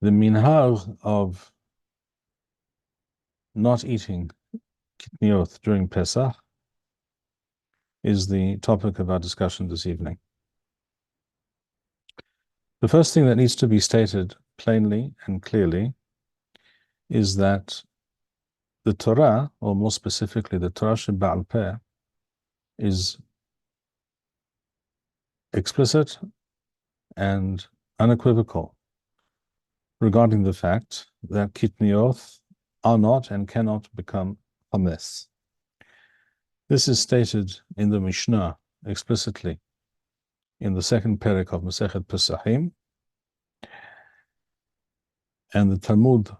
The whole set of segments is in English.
The minhag of not eating Kitniyot during Pesach is the topic of our discussion this evening. The first thing that needs to be stated plainly and clearly is that the Torah, or more specifically the Torah She'Ba'al Peh, is explicit and unequivocal regarding the fact that Kitniyot are not and cannot become Hametz. This is stated in the Mishnah explicitly in the second perek of Masechet Pesachim, and the Talmud,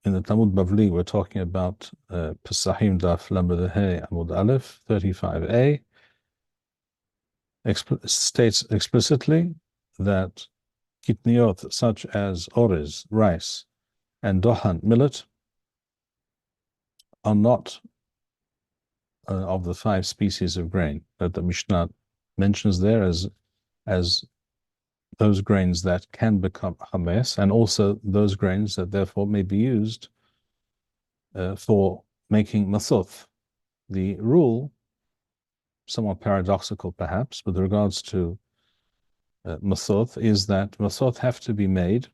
in the Talmud Bavli, we're talking about Pesachim Daf Lamed He Amud Aleph 35a, states explicitly that Kitniyot such as orez, rice, and dohan, millet, are not of the 5 species of grain that the Mishnah mentions there as those grains that can become hametz, and also those grains that therefore may be used for making masoth. The rule, somewhat paradoxical perhaps, with regards to masoth, is that masoth have to be made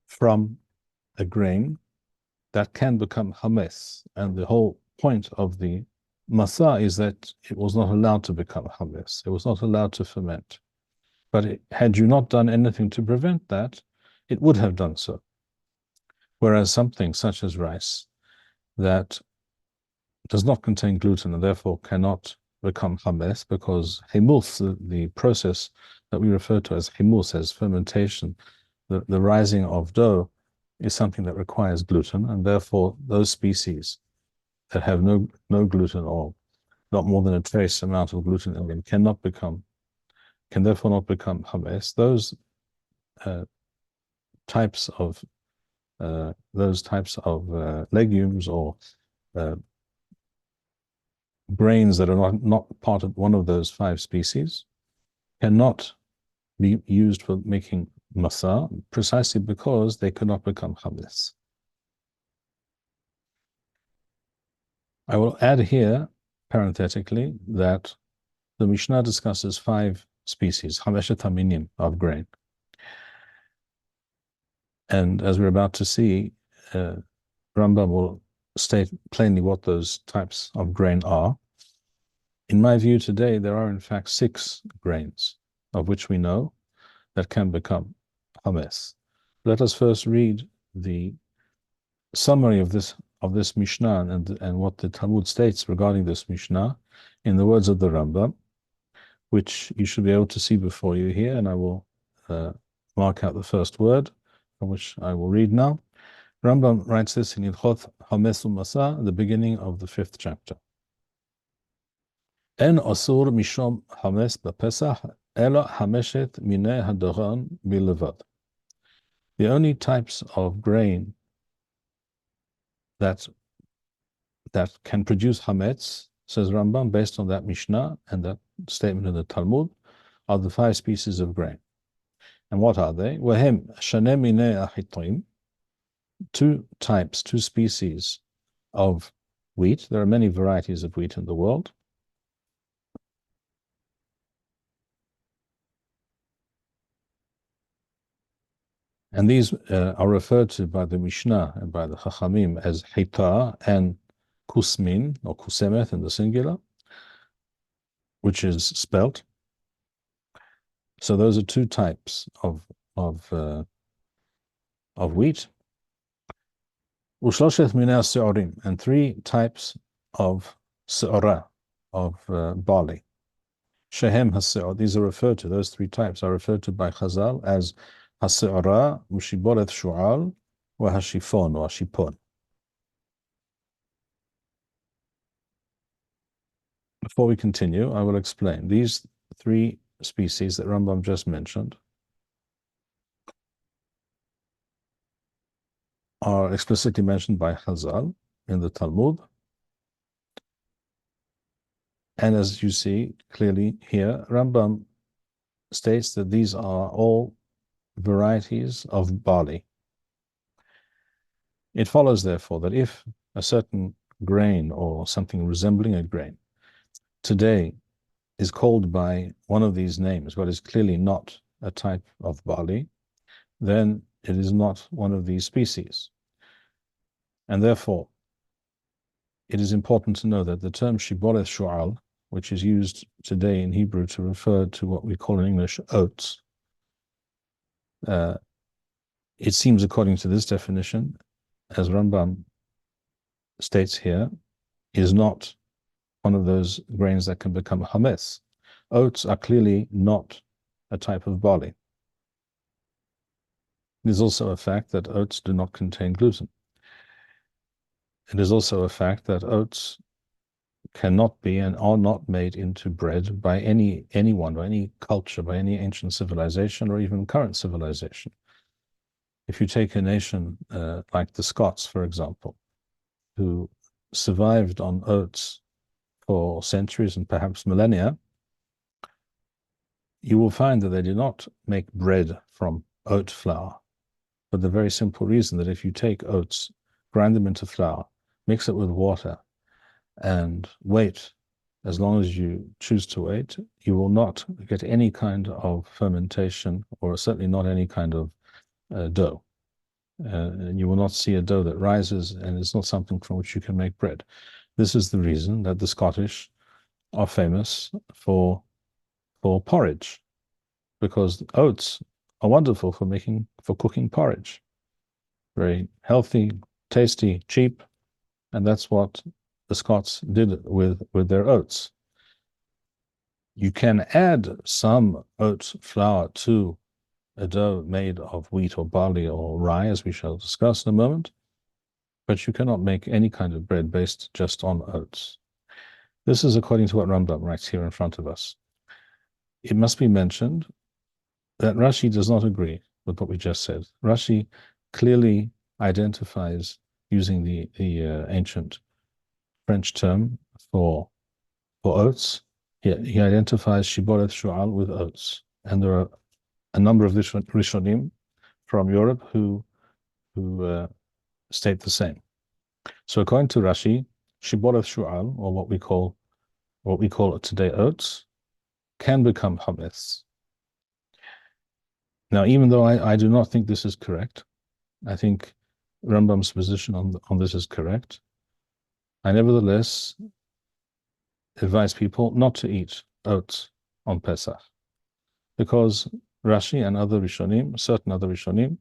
from a grain that can become hametz, and the whole point of the masa is that it was not allowed to become hametz. It was not allowed to ferment. But had you not done anything to prevent that, it would have done so. Whereas something such as rice that does not contain gluten and therefore cannot become hametz, because himus, the process that we refer to as himus, as fermentation, the rising of dough, is something that requires gluten, and therefore those species that have no gluten, or not more than a trace amount of gluten in them, can therefore not become hametz. Those types of legumes or grains that are not part of one of those 5 species cannot be used for making masa, precisely because they could not become hametz. I will add here, parenthetically, that the Mishnah discusses 5 species, Hameshet Haminim, of grain. And as we're about to see, Rambam will state plainly what those types of grain are. In my view today, there are in fact 6 grains, of which we know that can become hametz. Let us first read the summary of this Mishnah and what the Talmud states regarding this Mishnah in the words of the Rambam, which you should be able to see before you here, and I will mark out the first word, from which I will read now. Rambam writes this in Ilchot Hametz U'Masa, the beginning of the 5th chapter. En asur mishom hametz b'Pesach elo hameshet minei hadoron bilevad. The only types of grain that can produce hametz, says Rambam, based on that Mishnah and that statement in the Talmud, are the 5 species of grain. And what are they? Wahem shaneh minei achitim, 2 species of wheat. There are many varieties of wheat in the world. And these are referred to by the Mishnah and by the Chachamim as Hita and Kusmin, or Kusemeth in the singular, which is spelt. So those are 2 types of wheat. Ushloshet minei se'orim, and 3 types of se'ora, of barley. Shehem hase'or, these are referred to, those 3 types are referred to by Chazal as hase'ora, ushiboret shu'al, wa hashifon, or shipon. Before we continue, I will explain. These 3 species that Rambam just mentioned are explicitly mentioned by Chazal in the Talmud. And as you see clearly here, Rambam states that these are all varieties of barley. It follows, therefore, that if a certain grain or something resembling a grain today is called by one of these names, but is clearly not a type of barley, then it is not one of these species. And therefore, it is important to know that the term shiboreth shu'al, which is used today in Hebrew to refer to what we call in English oats, it seems, according to this definition, as Rambam states here, is not one of those grains that can become hametz. Oats are clearly not a type of barley. It is also a fact that oats do not contain gluten. It is also a fact that oats cannot be and are not made into bread by anyone or any culture, by any ancient civilization or even current civilization. If you take a nation like the Scots, for example, who survived on oats for centuries and perhaps millennia, you will find that they do not make bread from oat flour, for the very simple reason that if you take oats, grind them into flour, mix it with water, and wait as long as you choose to wait, you will not get any kind of fermentation, or certainly not any kind of dough. And you will not see a dough that rises, and it's not something from which you can make bread. This is the reason that the Scottish are famous for porridge, because oats are wonderful for cooking porridge. Very healthy, tasty, cheap, and that's what the Scots did with their oats. You can add some oat flour to a dough made of wheat or barley or rye, as we shall discuss in a moment, but you cannot make any kind of bread based just on oats. This is according to what Rambam writes here in front of us. It must be mentioned that Rashi does not agree with what we just said. Rashi clearly identifies, using the ancient French term for oats, he identifies shiboreth shu'al with oats. And there are a number of Rishonim from Europe who state the same. So according to Rashi, shiboreth shu'al, or what we call today oats, can become hametz. Now, even though I do not think this is correct, I think Rambam's position on this is correct, I nevertheless advise people not to eat oats on Pesach, because Rashi and other Rishonim, certain other Rishonim,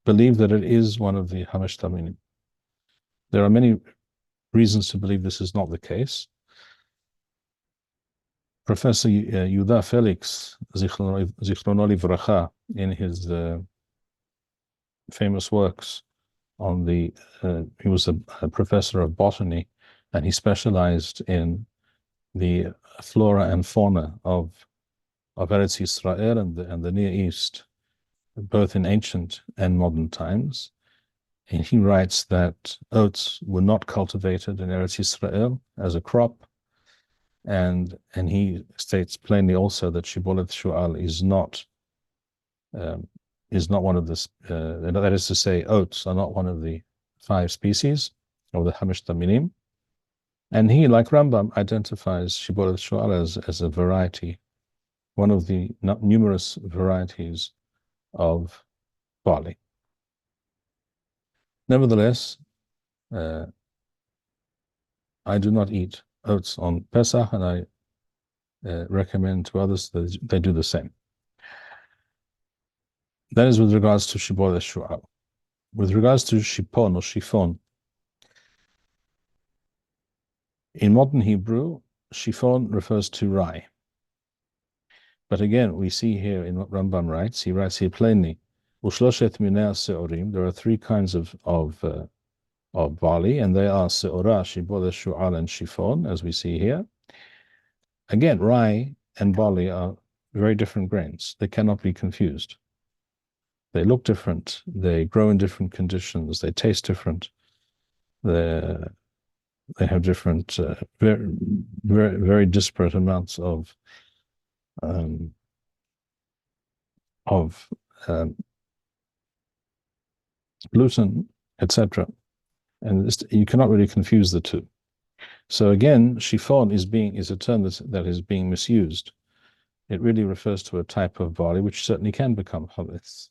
believe that it is one of the Hamesh Taminim. There are many reasons to believe this is not the case. Professor Yehuda Felix, Zichrono Livracha, in his famous works on he was a professor of botany, and he specialized in the flora and fauna of Eretz Yisrael and the Near East, both in ancient and modern times. And he writes that oats were not cultivated in Eretz Yisrael as a crop, and he states plainly also that shiboreth shu'al is not one of the that is to say, oats are not one of the 5 species of the Hamesh Taminim. And he, like Rambam, identifies shiboreth shu'al as a variety, one of the numerous varieties of barley. Nevertheless, I do not eat oats on Pesach, and I recommend to others that they do the same. That is with regards to shiboreth shu'al. With regards to shipon or chiffon, in modern Hebrew, chiffon refers to rye. But again, we see here in what Rambam writes, he writes here plainly, Ushloshet minei se'orim, there are 3 kinds of barley, and they are se'orah, shiboreth shu'al, and chiffon, as we see here. Again, rye and barley are very different grains. They cannot be confused. They look different. They grow in different conditions. They taste different. They have different, very, very, very disparate amounts of gluten, etc. And you cannot really confuse the two. So again, chiffon is a term that is being misused. It really refers to a type of barley which certainly can become chametz.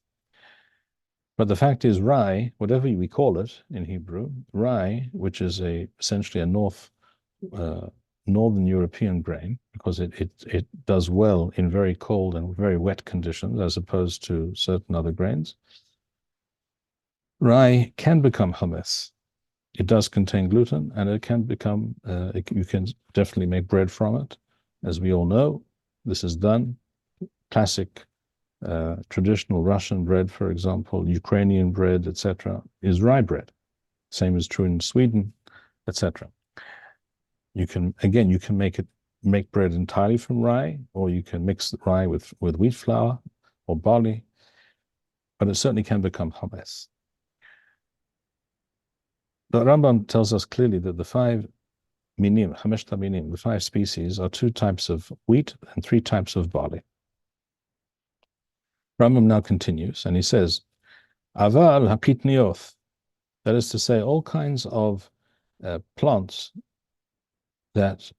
But the fact is, rye, whatever we call it in Hebrew, rye, which is essentially a northern European grain, because it does well in very cold and very wet conditions as opposed to certain other grains. Rye can become hummus. It does contain gluten, and it can become, you can definitely make bread from it. As we all know, this is done. Classic traditional Russian bread, for example, Ukrainian bread, etc., is rye bread. Same is true in Sweden, etc. You can make bread entirely from rye, or you can mix the rye with wheat flour or barley, but it certainly can become hummus. The Rambam tells us clearly that the five minim, hameshta minim, the five species, are 2 types of wheat and 3 types of barley. Rambam now continues, and he says, Aval ha-kitniyot, that is to say, all kinds of plants that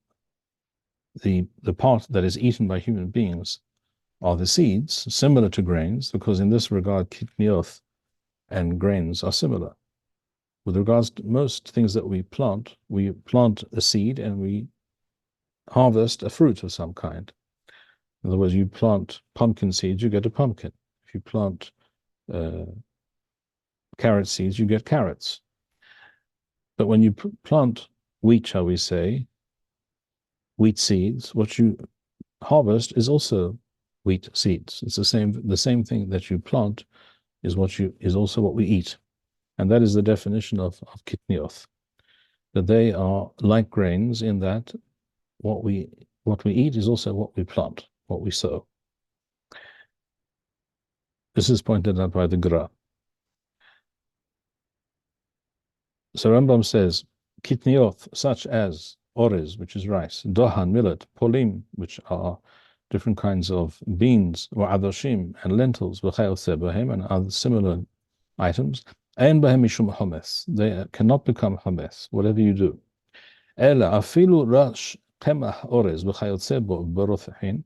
the part that is eaten by human beings are the seeds, similar to grains, because in this regard, kitniyot and grains are similar. With regards to most things that we plant a seed and we harvest a fruit of some kind. In other words, you plant pumpkin seeds, you get a pumpkin. If you plant carrot seeds, you get carrots. But when you plant wheat, shall we say, wheat seeds, what you harvest is also wheat seeds. It's the same thing that you plant is also what we eat. And that is the definition of kitniyot, that they are like grains in that what we eat is also what we plant, what we sow. This is pointed out by the Gra. So Rambam says, kitniyot, such as orez, which is rice, dohan, millet, polim, which are different kinds of beans, or adoshim, and lentils, and other similar items, ein bahem mishum hames. They cannot become hames, whatever you do. Ela afilu rash qemah orez v'chayotze bo b'rothin.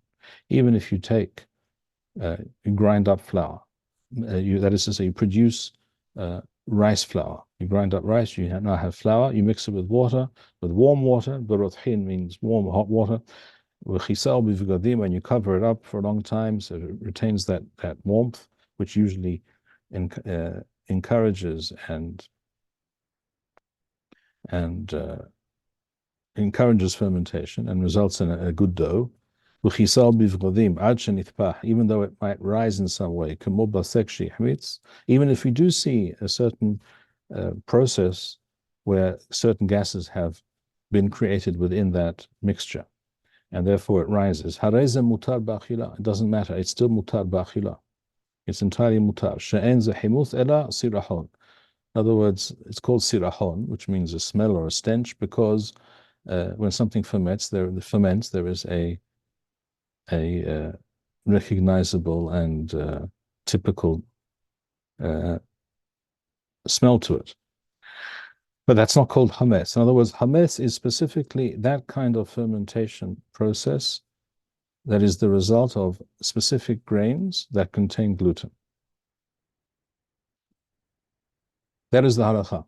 Even if you take, you grind up flour, that is to say, you produce rice flour. You grind up rice, you now have flour, you mix it with water, with warm water. B'rothin means warm, hot water. When you cover it up for a long time, so it retains that warmth, which usually encourages and encourages fermentation and results in a good dough. Even though it might rise in some way, even if we do see a certain process where certain gases have been created within that mixture, and therefore it rises. It doesn't matter, it's still mutar ba'achila. It's entirely mutar. In other words, it's called sirahon, which means a smell or a stench, because when something ferments, there is a recognizable and typical smell to it. But that's not called hames. In other words, hames is specifically that kind of fermentation process that is the result of specific grains that contain gluten. That is the halakha.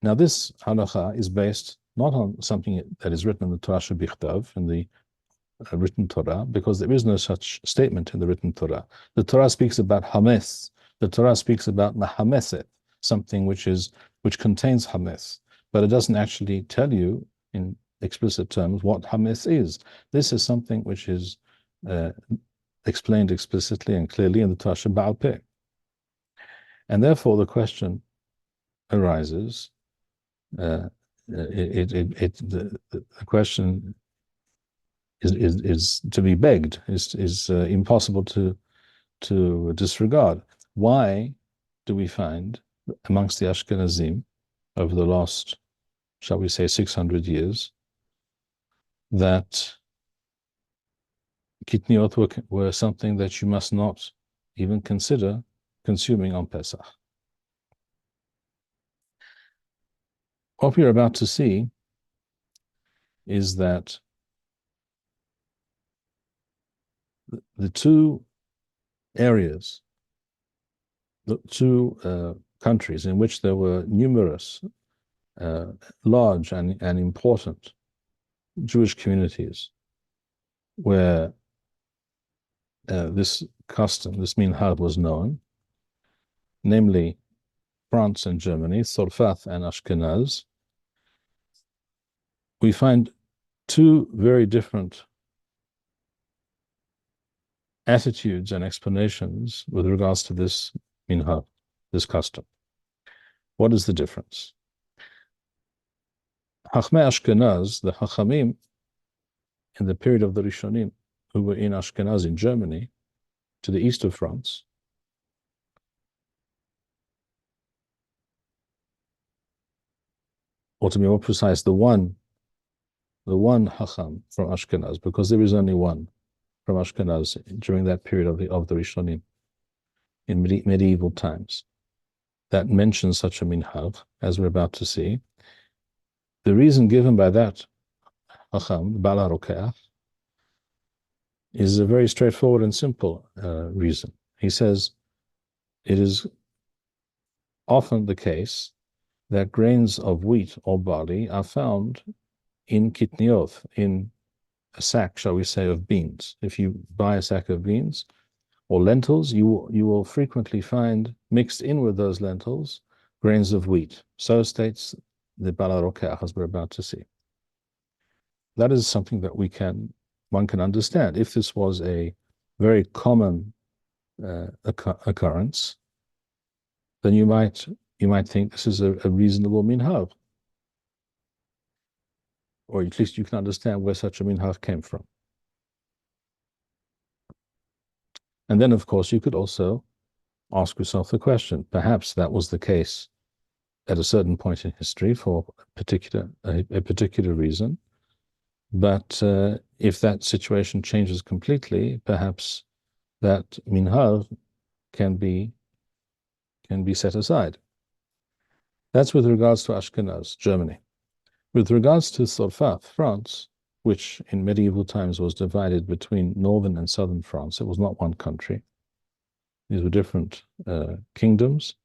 Now, this halakha is based not on something that is written in the Torah shebichtav, in the written Torah, because there is no such statement in the written Torah. The Torah speaks about hames. The Torah speaks about mahameset, something which contains hames, but it doesn't actually tell you in explicit terms what hames is. This is something which is explained explicitly and clearly in the Torah Ba'al Peh. And therefore the question arises, the question is to be begged, is impossible to disregard. Why do we find amongst the Ashkenazim over the last, shall we say, 600 years, that Kitniyot were something that you must not even consider consuming on Pesach. What we're about to see is that the two areas, the two countries in which there were numerous, large and important Jewish communities where this custom, this minhag, was known, namely France and Germany, Tzorfat and Ashkenaz, we find two very different attitudes and explanations with regards to this minhag, this custom. What is the difference? Chachmei Ashkenaz, the Chachamim, in the period of the Rishonim, who were in Ashkenaz in Germany, to the east of France, or to be more precise, the one Chacham from Ashkenaz, because there is only one from Ashkenaz during that period of the Rishonim in medieval times that mentions such a minhag, as we're about to see. The reason given by that Chacham, Baal HaRokeach, is a very straightforward and simple reason. He says it is often the case that grains of wheat or barley are found in Kitniyot, in a sack, shall we say, of beans. If you buy a sack of beans or lentils, you will frequently find mixed in with those lentils grains of wheat. So states the Baal HaRokeach, as we're about to see. That is something that one can understand. If this was a very common occurrence, then you might think this is a reasonable minhag, or at least you can understand where such a minhag came from. And then, of course, you could also ask yourself the question, perhaps that was the case at a certain point in history for a particular reason, but if that situation changes completely, perhaps that minhag can be set aside. That's with regards to Ashkenaz, Germany. With regards to Tzorfat, France, which in medieval times was divided between northern and southern France, it was not one country. These were different kingdoms.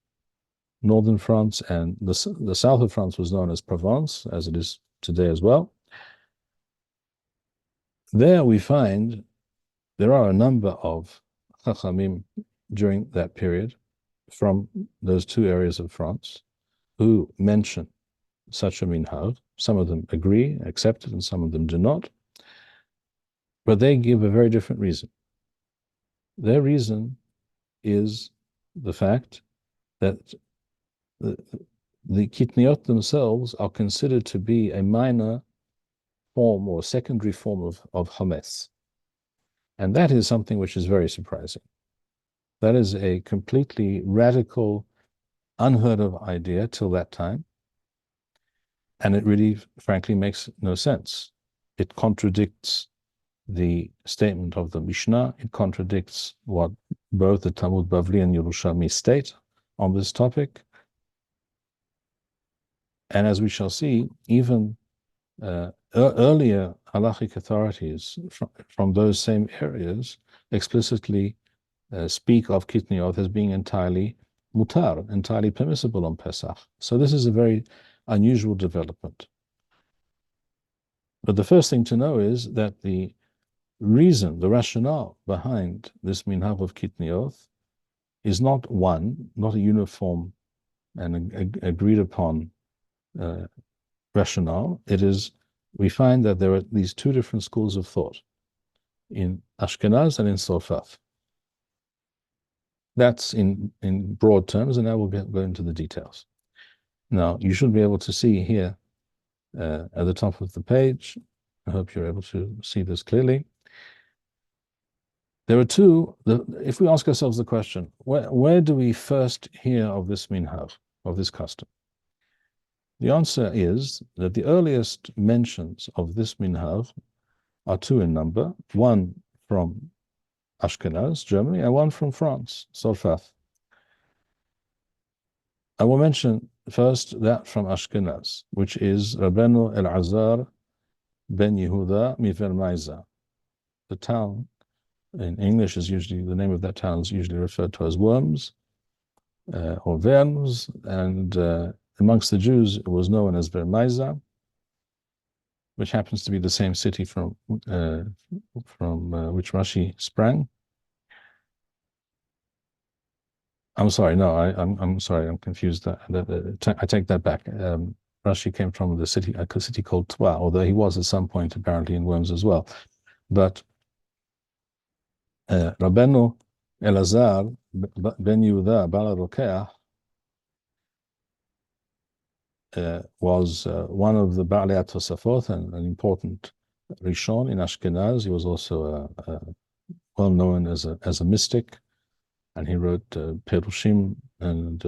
Northern France and the south of France was known as Provence, as it is today as well. There we find there are a number of Chachamim during that period from those two areas of France who mention such a minhag. Some of them agree, accept it, and some of them do not. But they give a very different reason. Their reason is the fact that the Kitniyot themselves are considered to be a minor form or secondary form of Hametz. And that is something which is very surprising. That is a completely radical, unheard of idea till that time. And it really, frankly, makes no sense. It contradicts the statement of the Mishnah. It contradicts what both the Talmud Bavli and Yerushalmi state on this topic. And as we shall see, even earlier halachic authorities from those same areas explicitly speak of Kitniyot as being entirely mutar, entirely permissible on Pesach. So this is a very unusual development. But the first thing to know is that the reason, the rationale behind this minhag of Kitniyot is not a uniform and agreed upon rationale. It is, we find that there are these two different schools of thought in Ashkenaz and in Tzorfat. That's in broad terms, and now we'll go into the details. Now, you should be able to see here at the top of the page, I hope you're able to see this clearly. There are two, if we ask ourselves the question, where do we first hear of this minhag, of this custom? The answer is that the earliest mentions of this minhag are two in number. One from Ashkenaz, Germany, and one from France, Solfath. I will mention first that from Ashkenaz, which is Rabbeinu Elazar ben Yehuda Mivermaiza. The town in English is usually, the name of that town is usually referred to as Worms or Worms, and amongst the Jews it was known as Vermaiza, which happens to be the same city from which Rashi sprang. I'm sorry, no, I'm sorry, I'm confused. I take that back. Rashi came from a city called Twa, although he was at some point apparently in Worms as well. But Rabbeinu Elazar ben Yehuda Bala Rokeach was one of the Ba'alei Tosafot and an important Rishon in Ashkenaz. He was also well known as a mystic, and he wrote Perushim and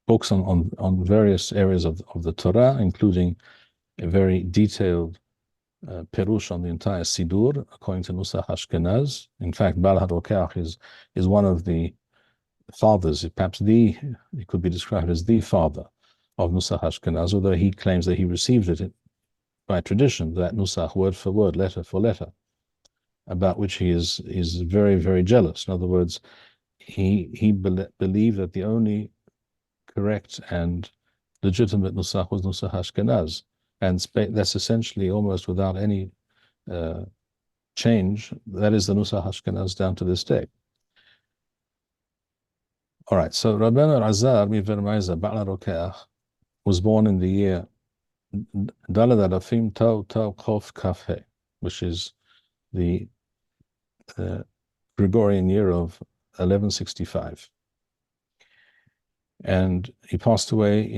books on various areas of the Torah, including a very detailed Perush on the entire Sidur, according to Nusach Ashkenaz. In fact, Bal HaRokeach is one of the fathers, perhaps he could be described as the father of Nusach Ashkenaz, although he claims that he received it by tradition, that Nusach, word for word, letter for letter, about which he is very, very jealous. In other words, he believed that the only correct and legitimate Nusach was Nusach Ashkenaz, and that's essentially almost without any change. That is the Nusach Ashkenaz down to this day. All right, so Rabbeinu Elazar Mivermaiza Ba'al Rokeach was born in the year Daled Alafim Tau Tau Chof Kaf He, which is the Gregorian year of 1165. And he passed away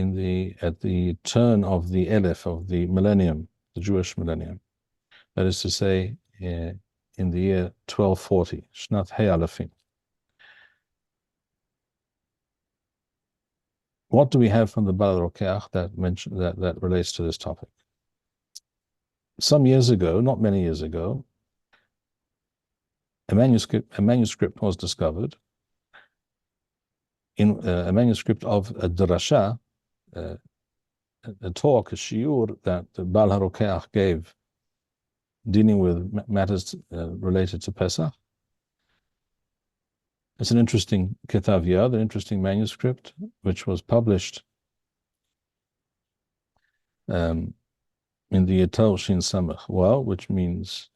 at the turn of the Elef, of the millennium, the Jewish millennium. That is to say, in the year 1240, Shnat He Alafim. What do we have from the Ba'al Rokeach that relates to this topic? Some years ago, not many years ago, a manuscript was discovered in a manuscript of a drasha, a talk, a shiur that the Ba'al HaRokeach gave dealing with matters related to Pesach. It's an interesting Ketav Yad, an interesting manuscript, which was published in the year Shin Samach Wow, which means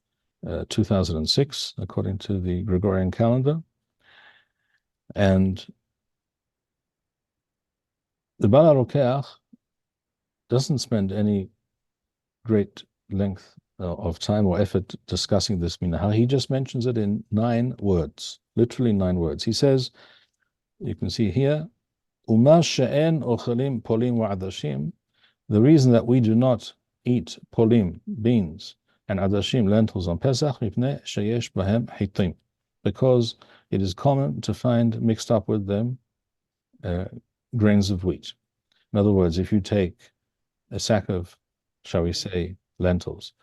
2006, according to the Gregorian calendar. And the Ba'al HaRokeach doesn't spend any great length of time or effort discussing this minhag. He just mentions it in 9 words, literally 9 words. He says, you can see here, Uma she'en ochelim polim wa'adashim, the reason that we do not eat polim, beans, and adashim, lentils on Pesach, mipnei sheyesh bahem hitim, because it is common to find mixed up with them grains of wheat. In other words, if you take a sack of, shall we say, lentils,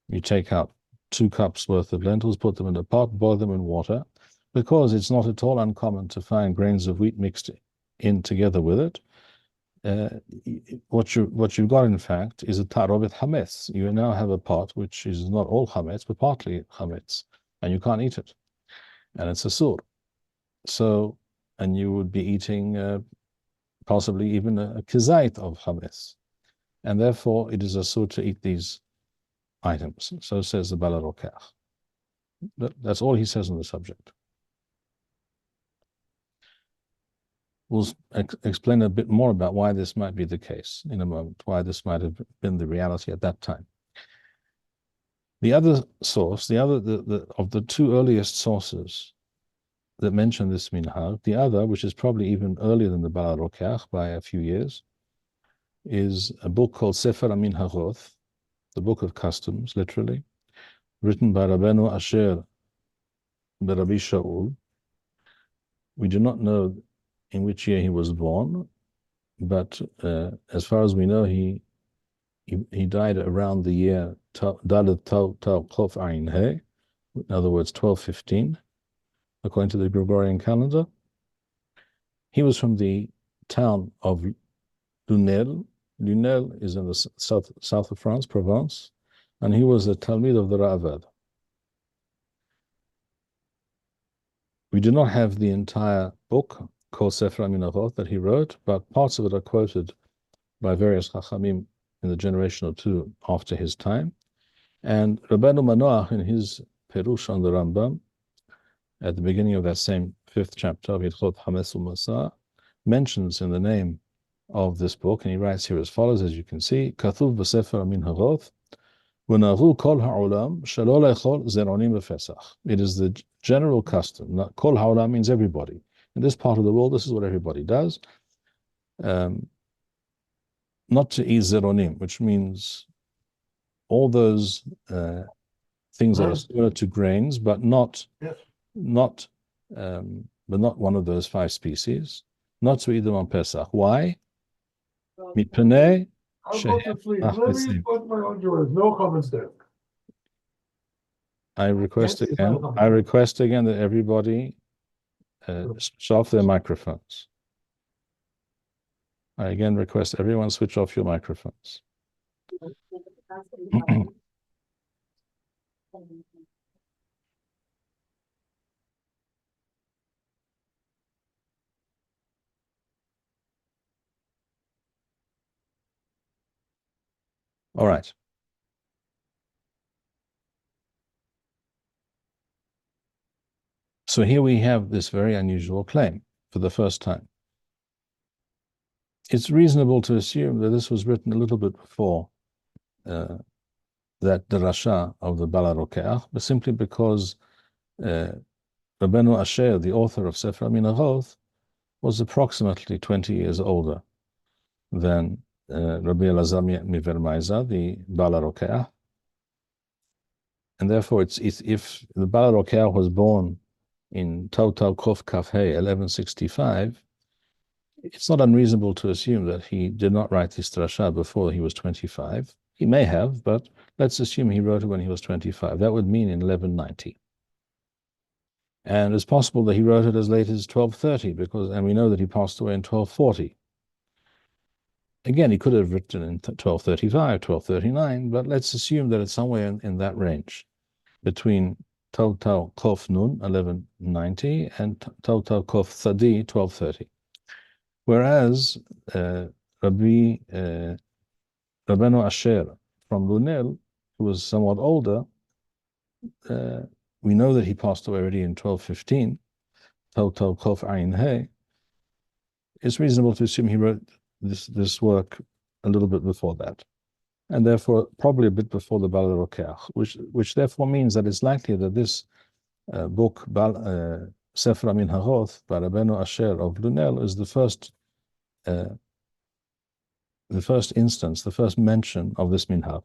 you take out 2 cups worth of lentils, put them in a pot, boil them in water, because it's not at all uncommon to find grains of wheat mixed in together with it. What you've got, in fact, is a tarovet hametz. You now have a pot which is not all hametz, but partly hametz, and you can't eat it, and it's a sur. So, and you would be eating possibly even a kizait of hametz, and therefore it is a sur to eat these items. So says the Ba'al HaRokeach. That's all he says on the subject. We'll explain a bit more about why this might be the case in a moment, why this might have been the reality at that time. The other source, of the 2 earliest sources that mention this minhag, the other, which is probably even earlier than the Ba'al HaRokeach by a few years, is a book called Sefer HaMinhagot, the Book of Customs, literally, written by Rabbeinu Asher Rabbi Shaul. We do not know in which year he was born, but as far as we know, he died around the year Dalet Tau Chof Ayin He, in other words, 1215, according to the Gregorian calendar. He was from the town of Lunel. Lunel is in the south of France, Provence, and he was a Talmid of the Ravad. We do not have the entire book called Sefer HaMinhagot that he wrote, but parts of it are quoted by various Chachamim in the generation or two after his time. And Rabbeinu Manoach, in his Perush on the Rambam, at the beginning of that same 5th chapter of Hilchot Hametz U'Masa, mentions in the name of this book, and he writes here as follows, as you can see, Kathuv b'Sefer HaMinhagot, v'nahu kol ha'olam shelo lechol zeronim b'Pesach. It is the general custom. Kol ha'olam means everybody. In this part of the world, this is what everybody does. Not to eat zeronim, which means all those things that are similar to grains, but not one of those 5 species. Not to eat them on Pesach. Why? Mitpenei. I'll go to sleep. Let me put my underwear. No comments there. I request again that everybody switch off their microphones. I again request everyone switch off your microphones. All right. So here we have this very unusual claim for the first time. It's reasonable to assume that this was written a little bit before that drasha of the Baal HaRokeach, but simply because Rabbeinu Asher, the author of Sefer HaMinhagot, was approximately 20 years older than Rabbi Elazar Mivermaiza, the Baal HaRokeach. And therefore, it's if the Baal HaRokeach was born in Tau Kof Kaf He 1165, it's not unreasonable to assume that he did not write this drasha before he was 25. He may have, but let's assume he wrote it when he was 25. That would mean in 1190. And it's possible that he wrote it as late as 1230, and we know that he passed away in 1240. Again, he could have written in 1235, 1239, but let's assume that it's somewhere in that range, between Tau Kof Nun, 1190, and Tau Kof Thadi, 1230. Whereas Rabbeinu Asher from Lunel, who was somewhat older, we know that he passed away already in 1215, Tau Kof Ayin He. It's reasonable to assume he wrote this work a little bit before that, and therefore probably a bit before the Baal HaRokeach, which therefore means that it's likely that this book, Sefer HaMinhagot by Rabbeinu Asher of Lunel, is the first instance, the first mention of this minhag.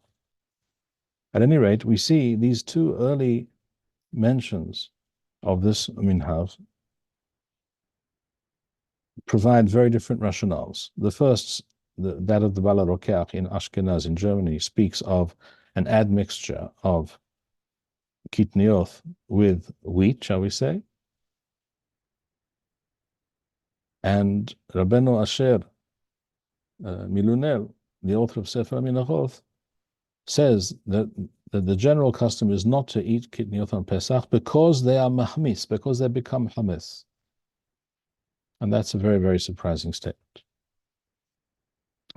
At any rate, we see these 2 early mentions of this minhag provide very different rationales. The first, that of the Baal HaRokeach in Ashkenaz in Germany, speaks of an admixture of Kitniyot with wheat, shall we say. And Rabbeinu Asher Milunel, the author of Sefer HaMinhagot, says that the general custom is not to eat Kitniyot on Pesach because they are mahmis, because they become hametz. And that's a very, very surprising statement.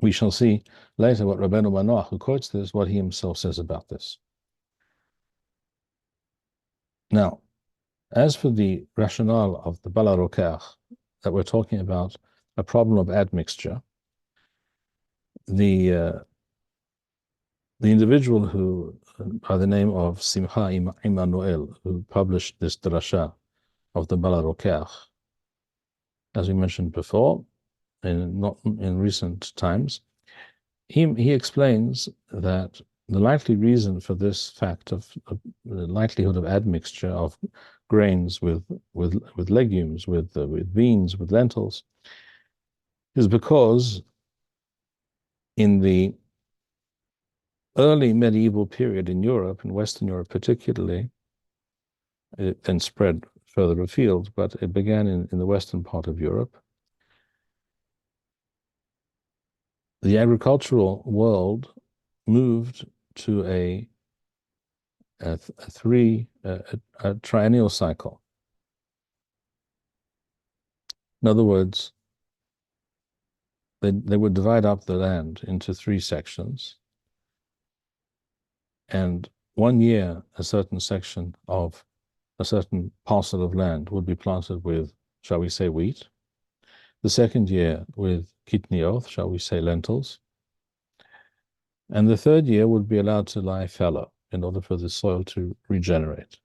We shall see later what Rabbeinu Manoach, who quotes this, what he himself says about this. Now, as for the rationale of the Baal HaRokeach that we're talking about, a problem of admixture, the individual who, by the name of Simcha Immanuel, who published this drasha of the Baal HaRokeach, as we mentioned before, not in recent times, he explains that the likely reason for this fact of the likelihood of admixture of grains with legumes, with beans, with lentils, is because in the early medieval period in Europe, in Western Europe particularly, it then spread further afield, but it began in the western part of Europe. The agricultural world moved to a triennial cycle. In other words, they would divide up the land into 3 sections, and 1 year a certain section of a certain parcel of land would be planted with, shall we say, wheat. The second year with Kitniyot, shall we say, lentils. And the third year would be allowed to lie fallow in order for the soil to regenerate.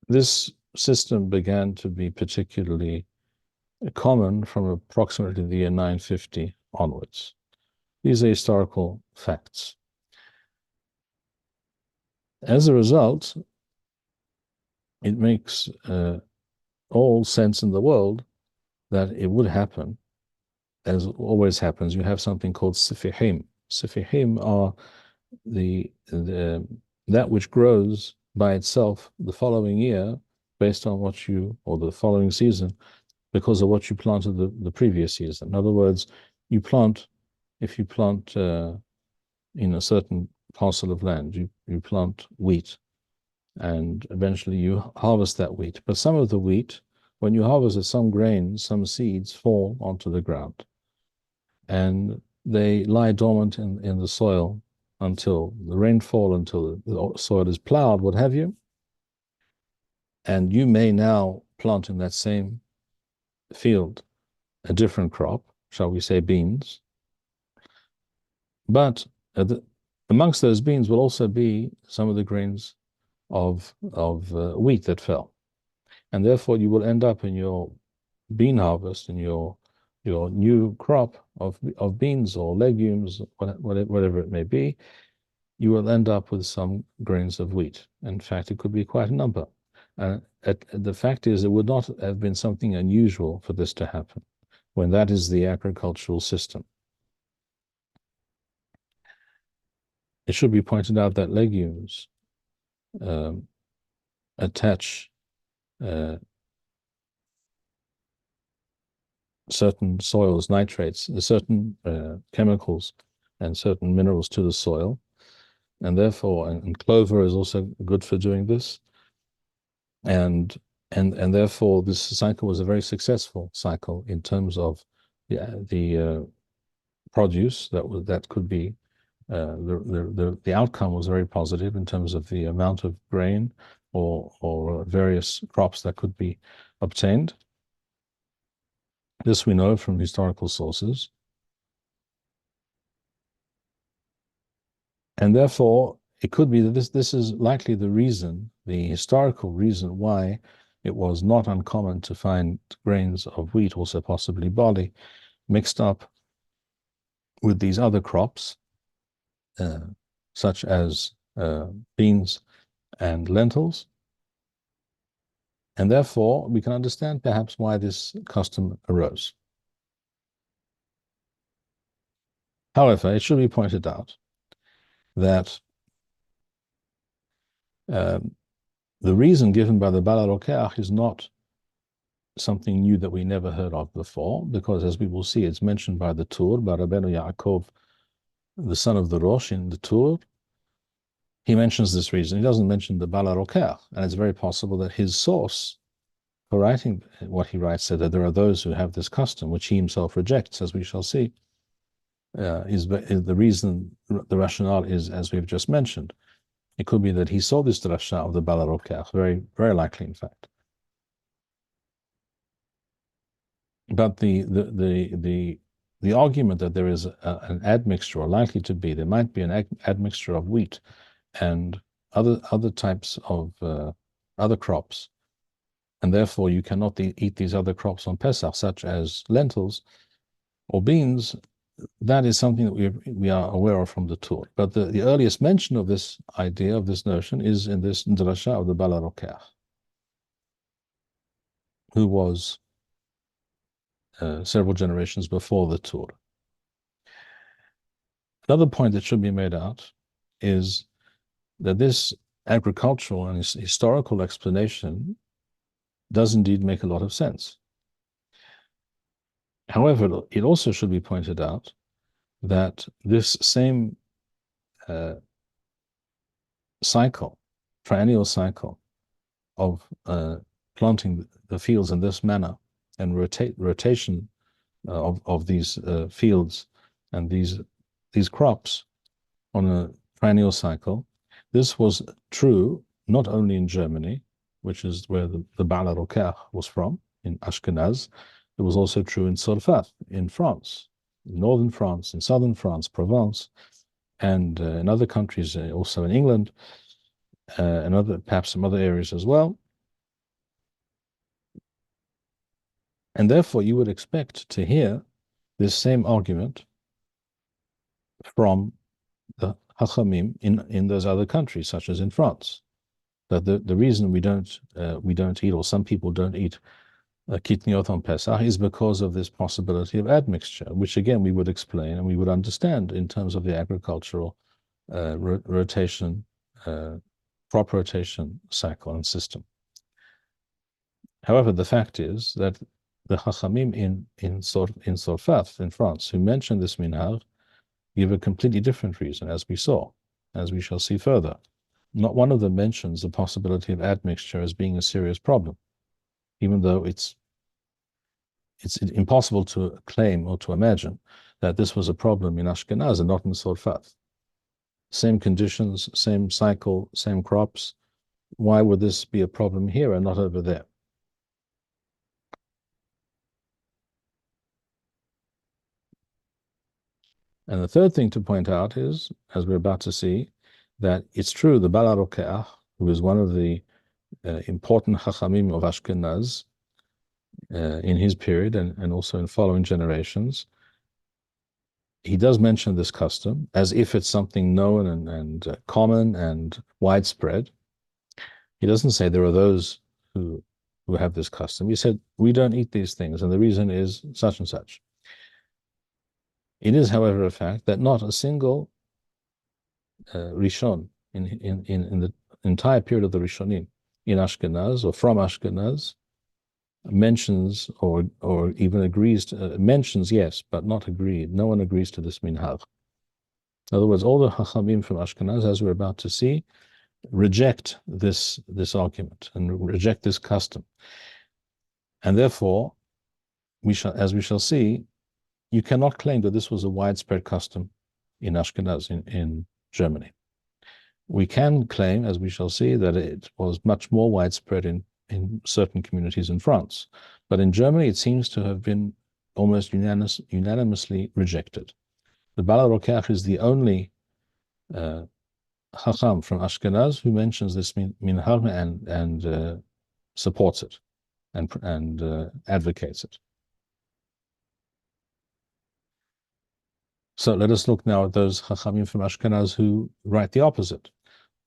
This system began to be particularly common from approximately the year 950 onwards. These are historical facts. As a result, it makes all sense in the world that it would happen, as always happens. You have something called sifihim. Sifihim are that which grows by itself the following year based on what you, or the following season, because of what you planted the previous season. In other words, if you plant in a certain parcel of land, you plant wheat, and eventually you harvest that wheat. But some of the wheat, when you harvest it, some grains, some seeds fall onto the ground, and they lie dormant in the soil until the rainfall, until the soil is plowed, what have you. And you may now plant in that same field a different crop, shall we say beans. But amongst those beans will also be some of the grains of wheat that fell. And therefore you will end up in your bean harvest, in your new crop of beans or legumes, whatever it may be, you will end up with some grains of wheat. In fact, it could be quite a number. The fact is, it would not have been something unusual for this to happen when that is the agricultural system. It should be pointed out that legumes attach certain soils, nitrates, certain chemicals and certain minerals to the soil, and therefore, and clover is also good for doing this, and therefore this cycle was a very successful cycle in terms of the produce that could be the outcome was very positive in terms of the amount of grain or various crops that could be obtained. This we know from historical sources. And therefore, it could be that this is likely the reason, the historical reason why it was not uncommon to find grains of wheat, also possibly barley, mixed up with these other crops, such as beans and lentils. And therefore, we can understand perhaps why this custom arose. However, it should be pointed out that the reason given by the Baal HaRokeach is not something new that we never heard of before, because as we will see, it's mentioned by the Tur, by Rabbeinu Yaakov, the son of the Rosh in the Tur. He mentions this reason. He doesn't mention the Baal HaRokeach, and it's very possible that his source for writing what he writes said that there are those who have this custom, which he himself rejects, as we shall see. Is the reason, the rationale is, as we've just mentioned. It could be that he saw this drasha of the Baal HaRokeach, very, very likely, in fact. But the argument that there is an admixture, or likely to be, there might be an admixture of wheat and other types of other crops, and therefore you cannot eat these other crops on Pesach, such as lentils or beans, that is something that we are aware of from the Torah. But the earliest mention of this idea, of this notion, is in this drasha of the Baal HaRokeach, who was several generations before the Torah. Another point that should be made out is that this agricultural and historical explanation does indeed make a lot of sense. However, it also should be pointed out that this same triennial cycle of planting the fields in this manner and rotation of these fields and these crops on a triennial cycle, this was true not only in Germany, which is where the Ba'al Rokach was from, in Ashkenaz. It was also true in Sorfat, in France, in northern France, in southern France, Provence, and in other countries, also in England, and perhaps some other areas as well. And therefore, you would expect to hear this same argument from the Hachamim in those other countries, such as in France, that the reason we don't eat, or some people don't eat Kitniyot on Pesach, is because of this possibility of admixture, which again we would explain and we would understand in terms of the agricultural rotation, crop rotation cycle and system. However, the fact is that the Chachamim in Sorfat, in France, who mentioned this minhag, give a completely different reason, as we shall see further. Not one of them mentions the possibility of admixture as being a serious problem, even though it's impossible to claim or to imagine that this was a problem in Ashkenaz and not in Sorfat. Same conditions, same cycle, same crops. Why would this be a problem here and not over there? And the third thing to point out is, as we're about to see, that it's true the Ba'al Rokach, who is one of the important Chachamim of Ashkenaz in his period and also in following generations, he does mention this custom as if it's something known and common and widespread. He doesn't say there are those who have this custom. He said, we don't eat these things, and the reason is such and such. It is, however, a fact that not a single Rishon in the entire period of the Rishonim in Ashkenaz or from Ashkenaz mentions or even agrees to, mentions, yes, but not agreed. No one agrees to this minhag. In other words, all the Chachamim from Ashkenaz, as we're about to see, reject this argument and reject this custom. And therefore, as we shall see, you cannot claim that this was a widespread custom in Ashkenaz, in Germany. We can claim, as we shall see, that it was much more widespread in certain communities in France. But in Germany, it seems to have been almost unanimously rejected. The Ba'al Rokach is the only Chacham from Ashkenaz who mentions this minhag and supports it and advocates it. So let us look now at those Chachamim from Ashkenaz who write the opposite.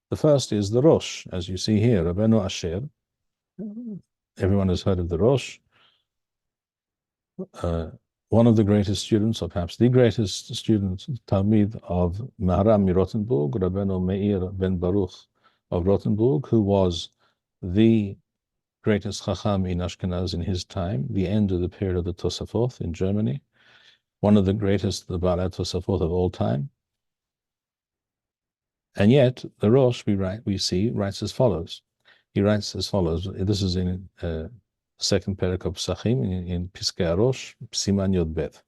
The first is the Rosh, as you see here, Rabbeinu Asher. Everyone has heard of the Rosh. One of the greatest students, or perhaps the greatest student, Talmid of Maharam Rothenburg, Rabbeinu Meir ben Baruch of Rothenburg, who was the greatest Chacham in Ashkenaz in his time, the end of the period of the Tosafot in Germany. One of the greatest, the Ba'al Tosafot of all time. And yet, the Rosh, writes as follows. He writes as follows. This is in second parak of Psachim, in Piskei Rosh, Siman Yod Bet.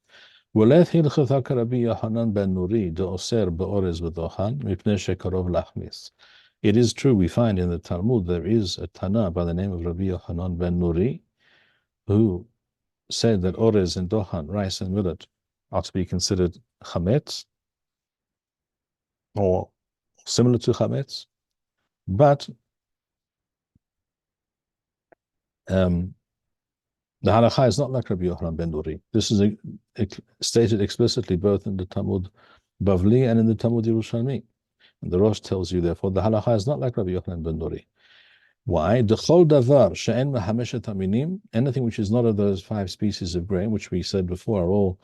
Woleth hilchot Rabbi Yochanan ben Nuri de'oser be'orez v'dochan mipnei shekarov lachmis. It is true, we find in the Talmud, there is a Tana by the name of Rabbi Yochanan ben Nuri, who said that orez and dochan, rice and millet, are to be considered chametz, or similar to chametz, but the halacha is not like Rabbi Yochanan ben Nuri. This is stated explicitly both in the Talmud Bavli and in the Talmud Yerushalmi. And the Rosh tells you, therefore, the halacha is not like Rabbi Yochanan ben Nuri. Why? D'chol davar she'en mehameshet haminim, anything which is not of those 5 species of grain, which we said before are all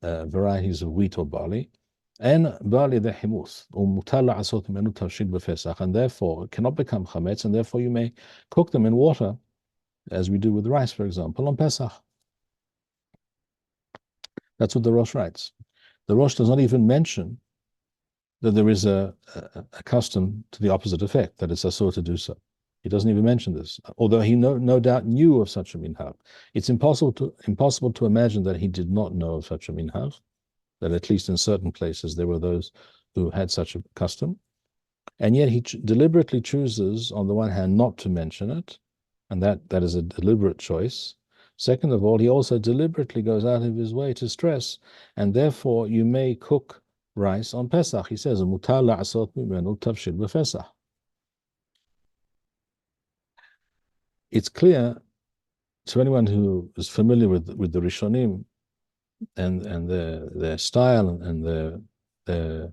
varieties of wheat or barley, and barley the himus, mutar la'asot menu tavshil b'Pesach, and therefore it cannot become chametz, and therefore you may cook them in water, as we do with rice, for example, on Pesach. That's what the Rosh writes. The Rosh does not even mention that there is a custom to the opposite effect, that it's asur to do so. He doesn't even mention this, although he no doubt knew of such a minhag. It's impossible to imagine that he did not know of such a minhag, that at least in certain places there were those who had such a custom. And yet he deliberately chooses, on the one hand, not to mention it, and that is a deliberate choice. Second of all, he also deliberately goes out of his way to stress, and therefore you may cook rice on Pesach. He says, "Mutar la'asot mimenu tavshil b'Pesach." It's clear to anyone who is familiar with the Rishonim and their style and their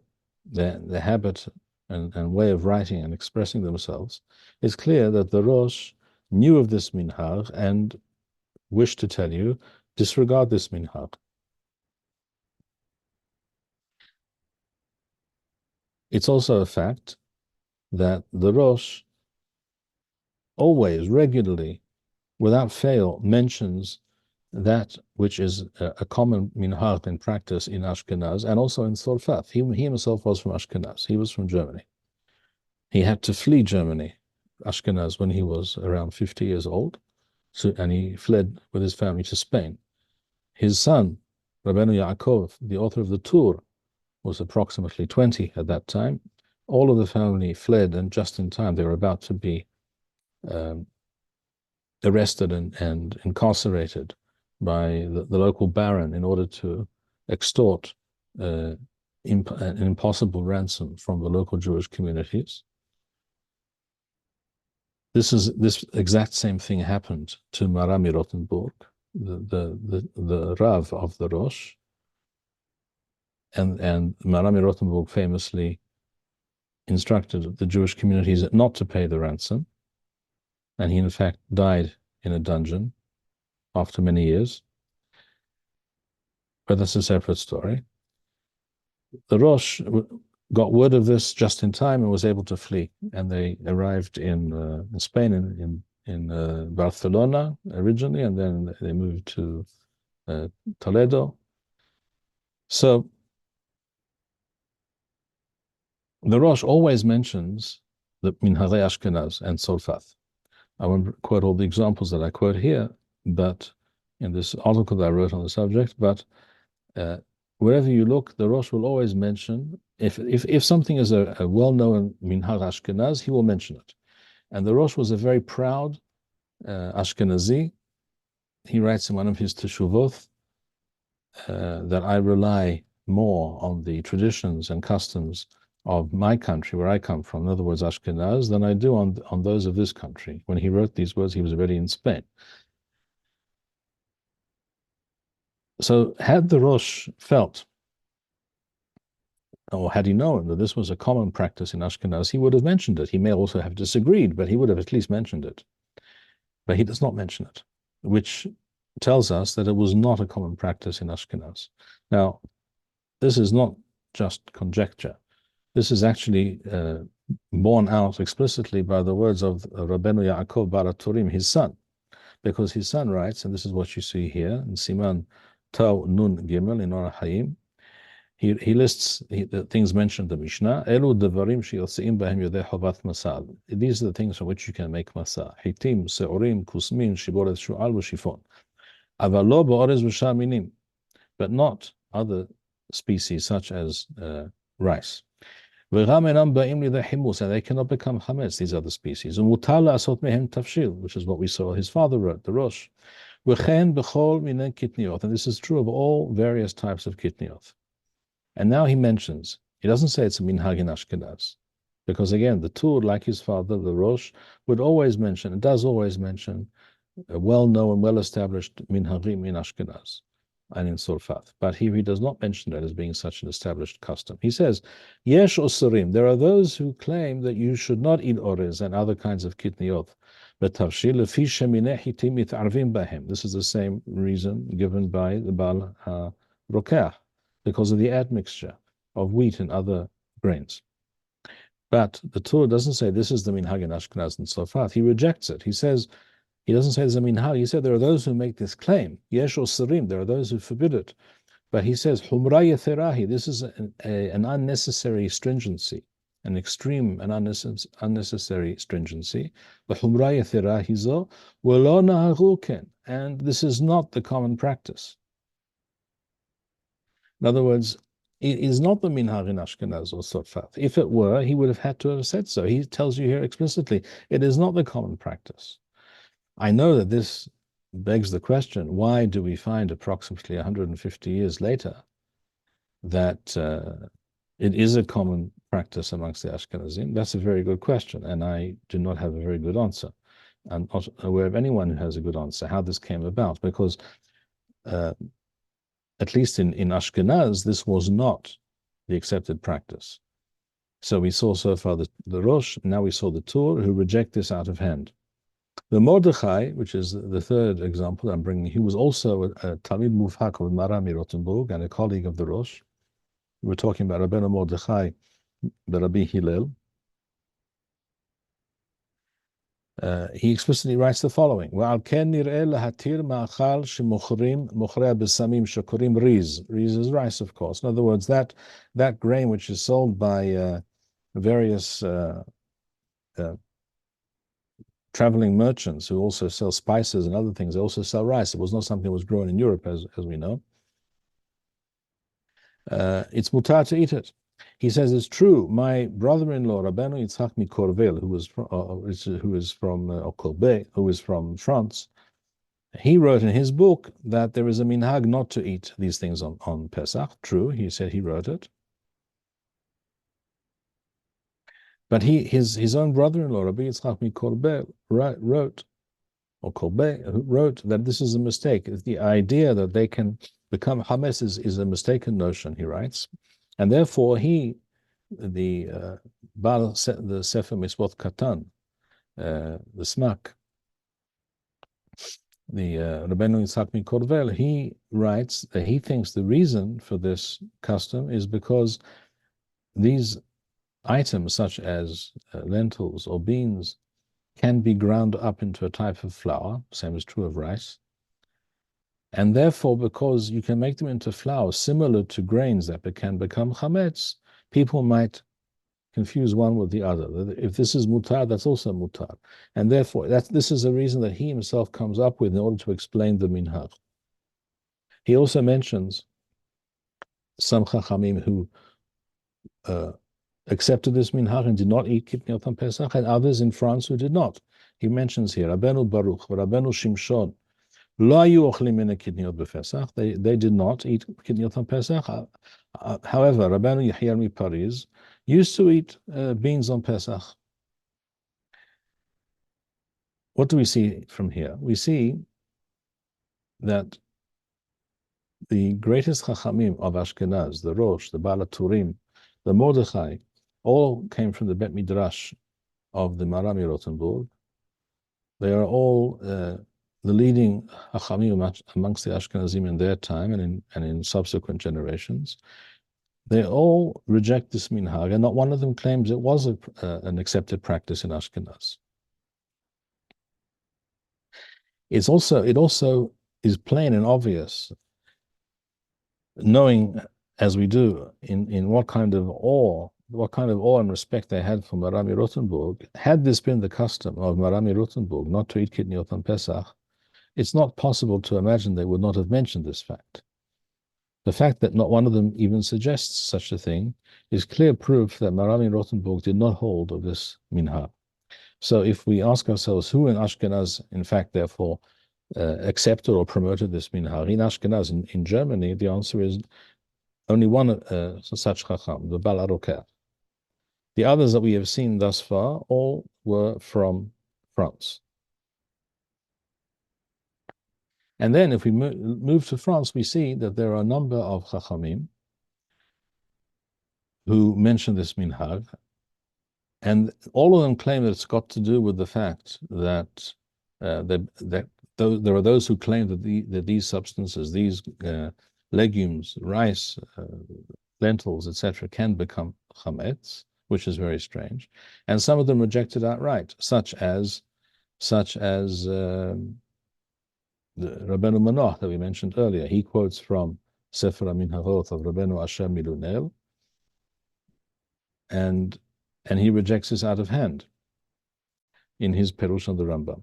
habit and way of writing and expressing themselves. It's clear that the Rosh knew of this minhag and wished to tell you, disregard this minhag. It's also a fact that the Rosh always, regularly, without fail, mentions that which is a common minhag in practice in Ashkenaz and also in Tzolfath. He himself was from Ashkenaz. He was from Germany. He had to flee Germany, Ashkenaz, when he was around 50 years old, and he fled with his family to Spain. His son, Rabbeinu Yaakov, the author of the Torah, was approximately 20 at that time. All of the family fled, and just in time they were about to be arrested and incarcerated by the local baron in order to extort an impossible ransom from the local Jewish communities. This exact same thing happened to Marami Rothenburg, the Rav of the Rosh, and Marami Rothenburg famously instructed the Jewish communities not to pay the ransom, and he in fact died in a dungeon after many years. But that's a separate story. The Rosh got word of this just in time and was able to flee, and they arrived in Spain, in Barcelona originally, and then they moved to Toledo. So the Rosh always mentions the minhagei Ashkenaz and Tzolfath. I won't quote all the examples that I quote here, but in this article that I wrote on the subject, but wherever you look, the Rosh will always mention, if something is a well-known minhag Ashkenaz, he will mention it. And the Rosh was a very proud Ashkenazi. He writes in one of his Teshuvot that I rely more on the traditions and customs of my country, where I come from, in other words, Ashkenaz, than I do on those of this country. When he wrote these words, he was already in Spain. So had the Rosh felt, or had he known that this was a common practice in Ashkenaz, he would have mentioned it. He may also have disagreed, but he would have at least mentioned it. But he does not mention it, which tells us that it was not a common practice in Ashkenaz. Now, this is not just conjecture. This is actually borne out explicitly by the words of Rabbeinu Yaakov Bar Turim, his son, because his son writes, and this is what you see here in Siman Tau Nun Gimel in Or HaHaim. He lists the things mentioned in the Mishnah. Elu devarim sheyotzeim bahem yodei chovat masal. These are the things from which you can make masah. Hitim, seurim, kusmin, shiboret shu'al, v'shifon. Aval lo ba'orez v'shar minim, but not other species such as rice. And they cannot become chametz, these other species. Which is what we saw his father wrote, the Rosh. And this is true of all various types of kitniyot. And now he mentions, he doesn't say it's a minhag in Ashkenaz, because again, the Tur, like his father, the Rosh, would always mention, and does always mention, a well-known, well-established minhagim in Ashkenaz and in Tzolfath. But here he does not mention that as being such an established custom. He says, Yesh osurim, there are those who claim that you should not eat orez and other kinds of kitniyot, This is the same reason given by the Baal Rokach, because of the admixture of wheat and other grains. But the Torah doesn't say this is the minhag in Ashkenaz and Tzfat. He rejects it. He says, he doesn't say there's a minhag. He said there are those who make this claim. Yesh or Sirim, there are those who forbid it. But he says, Humra Yetherahi, this is an unnecessary stringency, an extreme and unnecessary stringency. The Humra Yetherahi zo, Welo naharuken, and this is not the common practice. In other words, it is not the minhag in Ashkenaz or Tzfat. If it were, he would have had to have said so. He tells you here explicitly, it is not the common practice. I know that this begs the question, why do we find approximately 150 years later that it is a common practice amongst the Ashkenazim? That's a very good question, and I do not have a very good answer. I'm not aware of anyone who has a good answer how this came about, because at least in Ashkenaz, this was not the accepted practice. So we saw so far the Rosh, now we saw the Tur, who reject this out of hand. The Mordechai, which is the third example I'm bringing, he was also a Talmid Mufhak of Marami Rothenburg and a colleague of the Rosh. We're talking about Rabbeinu Mordechai, the Rabbi Hillel. He explicitly writes the following: Riz is rice, of course. In other words, that grain which is sold by various traveling merchants who also sell spices and other things, they also sell rice. It was not something that was grown in Europe, as we know. It's mutar to eat it. He says it's true. My brother-in-law, Rabbeinu Yitzhak Mikorvel, who is from France, he wrote in his book that there is a minhag not to eat these things on Pesach. True, he said he wrote it. But his own brother-in-law, Rabbi Yitzhak Mikorvel, wrote that this is a mistake. The idea that they can become hametz is a mistaken notion, he writes. And therefore, the Sefer Mitzvot Katan, the Smak, the Rabbeinu Yitzhak Mikorvel, he writes that he thinks the reason for this custom is because these items, such as lentils or beans, can be ground up into a type of flour, same is true of rice. And therefore, because you can make them into flour similar to grains that can become chametz, people might confuse one with the other. If this is mutar, that's also mutar. And therefore, this is a reason that he himself comes up with in order to explain the minhag. He also mentions some chachamim who accepted this minhag and did not eat kitniyot on Pesach, and others in France who did not. He mentions here Rabbeinu Baruch, Rabbeinu Shimshon, They did not eat kitniyot on Pesach. However, Rabbeinu Yehiel Paris used to eat beans on Pesach. What do we see from here? We see that the greatest chachamim of Ashkenaz, the Rosh, the Baal Turim, the Mordechai, all came from the Bet Midrash of the Marami Rothenburg. They are all the leading Chachamim amongst the Ashkenazim in their time and in subsequent generations. They all reject this minhag, and not one of them claims it was an accepted practice in Ashkenaz. It also is plain and obvious, knowing as we do in what kind of awe and respect they had for Marami Rothenburg. Had this been the custom of Marami Rothenburg not to eat kitniyot on Pesach, it's not possible to imagine they would not have mentioned this fact. The fact that not one of them even suggests such a thing is clear proof that Marami Rothenburg did not hold of this minhag. So if we ask ourselves who in Ashkenaz, in fact, therefore, accepted or promoted this minhag, in Ashkenaz, in Germany, the answer is only one such chacham, the Baal Rokach. The others that we have seen thus far all were from France. And then if we move to France, we see that there are a number of chachamim who mention this minhag, And all of them claim that it's got to do with the fact that there are those who claim that these substances, these legumes, rice, lentils, etc., can become chametz, which is very strange. And some of them reject it outright, such as the Rabbeinu Manoach that we mentioned earlier. He quotes from Sefer HaMinhagot of Rabbeinu Asher Milunel, and he rejects this out of hand in his Perush on the Rambam.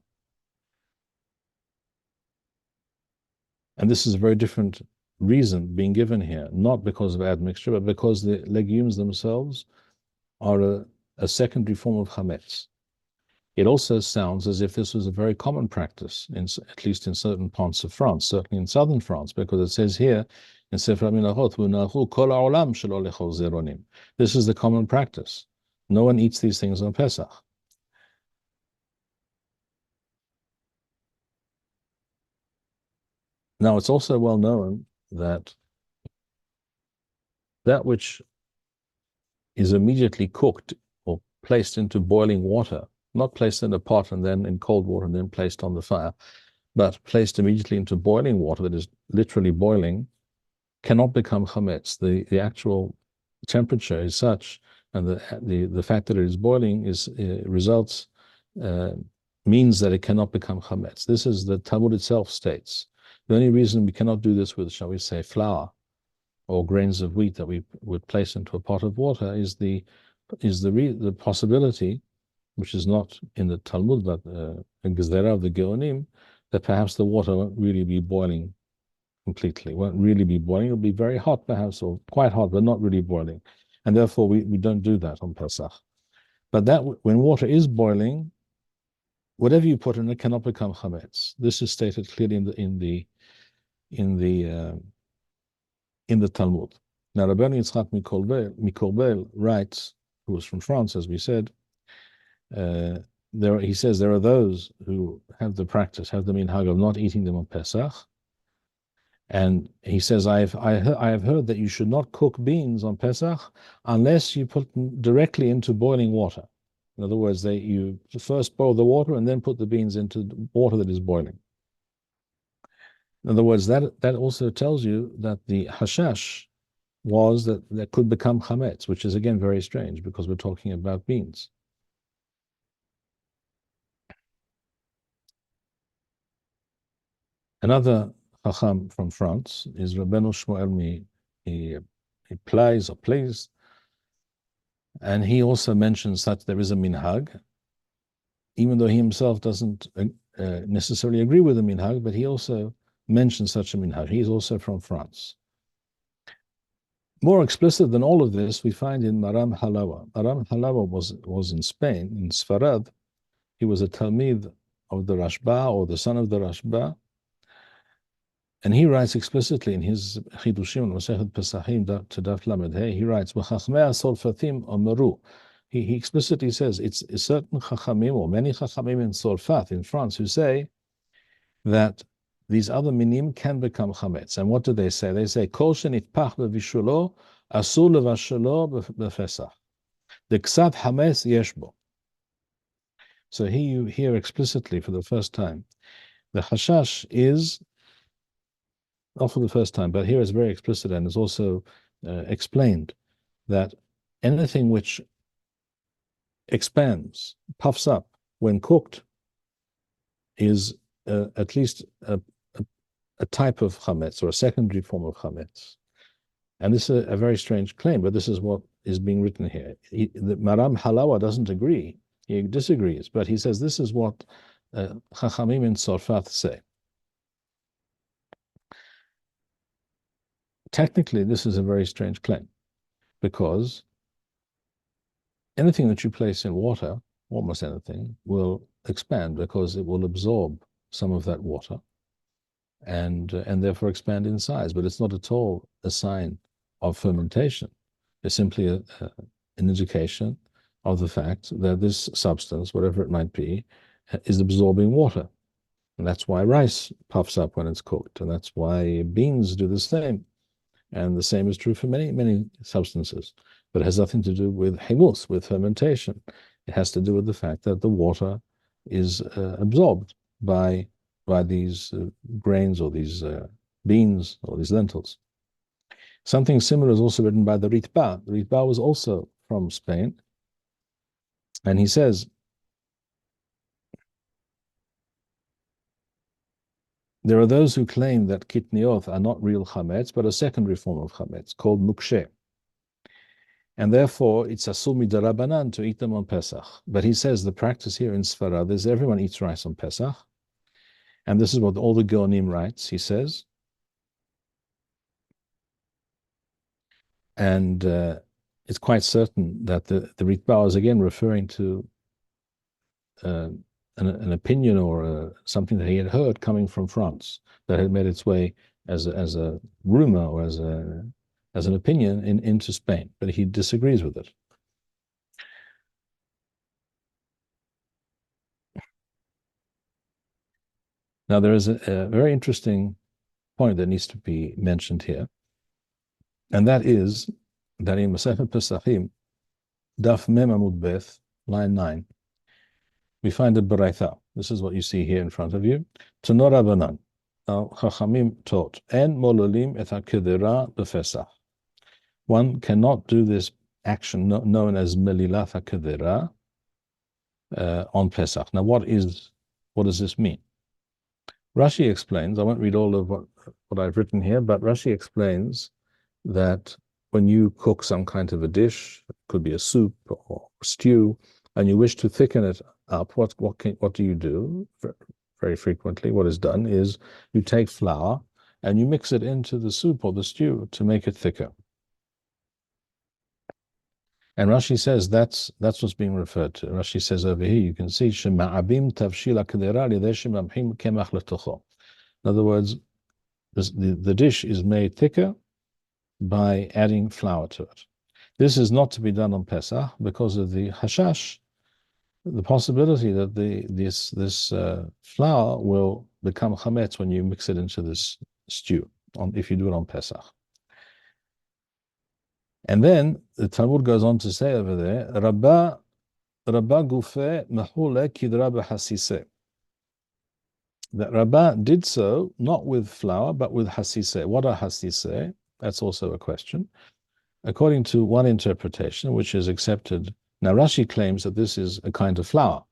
And this is a very different reason being given here, not because of admixture, but because the legumes themselves are a secondary form of chametz. It also sounds as if this was a very common practice, at least in certain parts of France, certainly in southern France, because it says here in Sefer HaMinhagot, kol ha'olam shelo lechol zeronim. This is the common practice. No one eats these things on Pesach. Now, it's also well known that that which is immediately cooked or placed into boiling water, not placed in a pot and then in cold water and then placed on the fire, but placed immediately into boiling water that is literally boiling, cannot become chametz. The actual temperature is such, and the fact that it is boiling means that it cannot become chametz. This is the Talmud itself states. The only reason we cannot do this with, shall we say, flour or grains of wheat that we would place into a pot of water is the possibility, which is not in the Talmud, but in Gezerah of the Geonim, that perhaps the water won't really be boiling completely, won't really be boiling. It'll be very hot perhaps, or quite hot, but not really boiling. And therefore we don't do that on Pesach. But that when water is boiling, whatever you put in it cannot become chametz. This is stated clearly in the Talmud. Now, Rabbeinu Yitzchak Mikorbel writes, who was from France, as we said, he says there are those who have the minhag of not eating them on Pesach, and he says I have heard that you should not cook beans on Pesach unless you put them directly into boiling water. In other words, you first boil the water and then put the beans into water that is boiling. In other words, that also tells you that the hashash was that could become chametz, which is again very strange because we're talking about beans. Another chacham from France is Rabbeinu Shmuel he plays, and he also mentions that there is a minhag, even though he himself doesn't necessarily agree with the minhag, but he also mentions such a minhag. He's also from France. More explicit than all of this, we find in Maram Halawa. Maram Halawa was in Spain, in Sfarad. He was a Talmid of the Rashba, or the son of the Rashba. And he writes explicitly in his Chidushim, Masechet Pesachim, to Daf Lamed Hey, he writes, V'chachmei Solfatim Omeru. He explicitly says, it's certain Chachamim, or many Chachamim in Solfat, in France, who say that these other minim can become chametz. And what do they say? They say, Kol shenitpach bevishulo, asur levashelo befesach. The ksat chametz yesh bo. So here you hear explicitly for the first time, the hashash is, not for the first time, but here it's very explicit and is also explained that anything which expands, puffs up when cooked is at least a type of chametz, or a secondary form of chametz. And this is a very strange claim, but this is what is being written here. The Maram Halawa doesn't agree. He disagrees, but he says this is what Chachamim in Tzorfat say. Technically, this is a very strange claim, because anything that you place in water, almost anything, will expand because it will absorb some of that water and therefore expand in size. But it's not at all a sign of fermentation. It's simply an indication of the fact that this substance, whatever it might be, is absorbing water. And that's why rice puffs up when it's cooked, and that's why beans do the same. And the same is true for many, many substances. But it has nothing to do with himus, with fermentation. It has to do with the fact that the water is absorbed by these grains or these beans or these lentils. Something similar is also written by the Ritba. The Ritba was also from Spain. And he says, there are those who claim that Kitniyot are not real chametz, but a secondary form of chametz called mukshe. And therefore, it's asur midarabanan to eat them on Pesach. But he says the practice here in Sfarad is everyone eats rice on Pesach. And this is what all the Geonim writes, he says. And it's quite certain that the Ritba is again referring to an opinion or something that he had heard coming from France that had made its way as a rumor or as an opinion into Spain, but he disagrees with it. Now there is a very interesting point that needs to be mentioned here, and that is that in Masechet Pesachim, Daf Mem Amud Beth, line 9, we find a baraitha. This is what you see here in front of you. Tano Rabbanan. Now, Chachamim taught, En mololim et hakedera befesach. One cannot do this action known as melilat hakedera on Pesach. Now, what does this mean? Rashi explains, I won't read all of what I've written here, but Rashi explains that when you cook some kind of a dish, it could be a soup or stew, and you wish to thicken it up, what do you do? Very frequently, what is done is you take flour and you mix it into the soup or the stew to make it thicker. And Rashi says that's what's being referred to. Rashi says over here, you can see shema'abim tavshil hakdera lidei shemamhim kemach letocho. In other words, the dish is made thicker by adding flour to it. This is not to be done on Pesach because of the hashash, the possibility that this flour will become chametz when you mix it into this stew, if you do it on Pesach. And then the Talmud goes on to say over there, Rabba gufe mahule kidra b'hasiseh. That Rabba did so not with flour but with hasiseh. What are hasiseh? That's also a question. According to one interpretation, which is accepted, now Rashi claims that this is a kind of flour,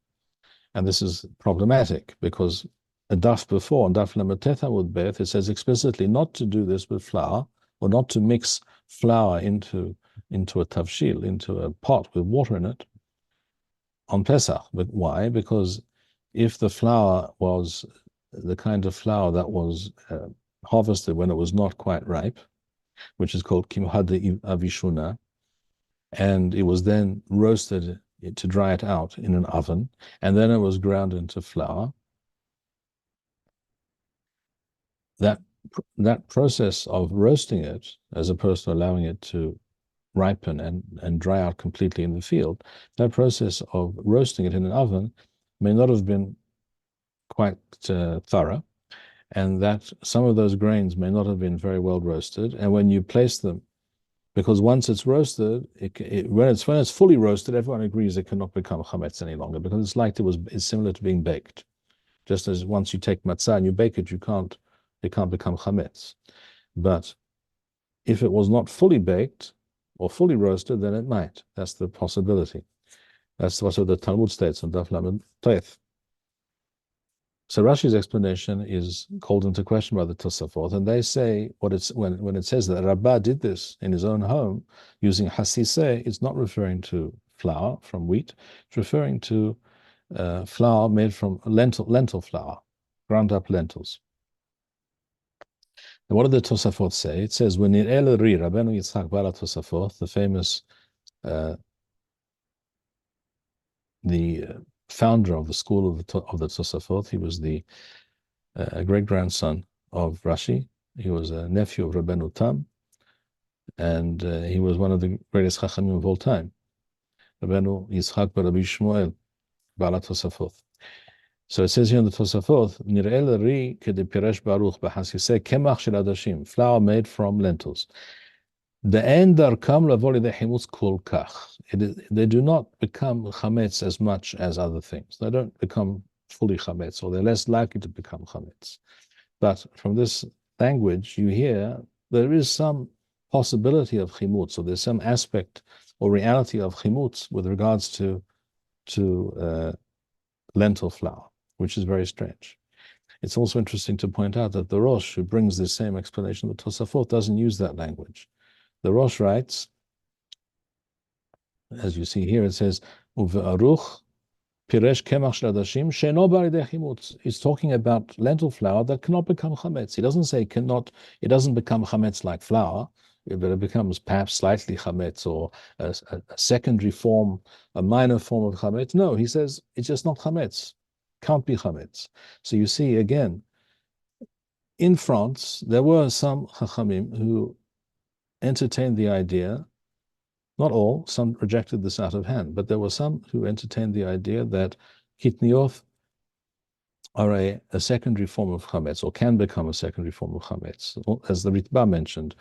and this is problematic because a daf before, on daf lametet amud beth, it says explicitly not to do this with flour, or not to mix flour into a tavshil, into a pot with water in it on Pesach. But why? Because if the flour was the kind of flour that was harvested when it was not quite ripe, which is called kimhade avishuna, and it was then roasted to dry it out in an oven, and then it was ground into flour, that process of roasting it, as opposed to allowing it to ripen and dry out completely in the field, that process of roasting it in an oven may not have been quite thorough, and that some of those grains may not have been very well roasted. And when you place them, because once it's roasted, when it's fully roasted, everyone agrees it cannot become chametz any longer, because it's like it's similar to being baked. Just as once you take matzah and you bake it, it can't become chametz. But if it was not fully baked or fully roasted, then it might. That's the possibility. That's what the Talmud states on Daf Lamed Teth. So Rashi's explanation is called into question by the Tosafot, and they say when it says that Rabbah did this in his own home using hasiseh, it's not referring to flour from wheat. It's referring to flour made from lentil flour, ground up lentils. And what did the Tosafot say? It says, when Rabbeinu Yitzchak Bar Tosafot, the famous founder of the school of the Tosafot, he was the great-grandson of Rashi. He was a nephew of Rabbeinu Tam, and he was one of the greatest Chachamim of all time. Rabbeinu Yitzchak Bar Rabbi Shmuel Bar Tosafot. So it says here in the Tosafot, Nir'el ri kede piresh baruch b'hasiseh kemach shel adashim, flour made from lentils. The end darkam lavoli dechimutz kol kach. They do not become chametz as much as other things. They don't become fully chametz, or they're less likely to become chametz. But from this language, you hear there is some possibility of chimutz, or there's some aspect or reality of chimutz with regards to lentil flour, which is very strange. It's also interesting to point out that the Rosh, who brings the same explanation, the Tosafot, doesn't use that language. The Rosh writes, as you see here, it says, Uve'aruch piresh kemach shladashim she'eno b'alidei chimutz. It's talking about lentil flour that cannot become chametz. He doesn't say cannot. It doesn't become chametz like flour, but it becomes perhaps slightly chametz, or a secondary form, a minor form of chametz. No, he says it's just not chametz. Can't be chametz. So you see again, in France, there were some chachamim who entertained the idea. Not all, some rejected this out of hand, but there were some who entertained the idea that Kitniyot are a secondary form of chametz, or can become a secondary form of chametz, as the Ritba mentioned,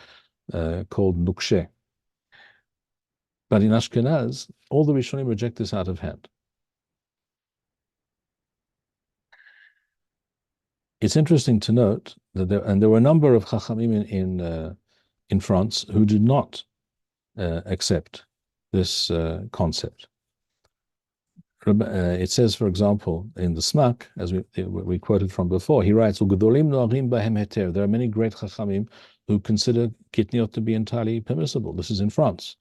called nukshe. But in Ashkenaz, all the Rishonim reject this out of hand. It's interesting to note that there were a number of chachamim in France who did not accept this concept. It says, for example, in the Smak, as we quoted from before, he writes, there are many great chachamim who consider kitniyot to be entirely permissible. This is in France.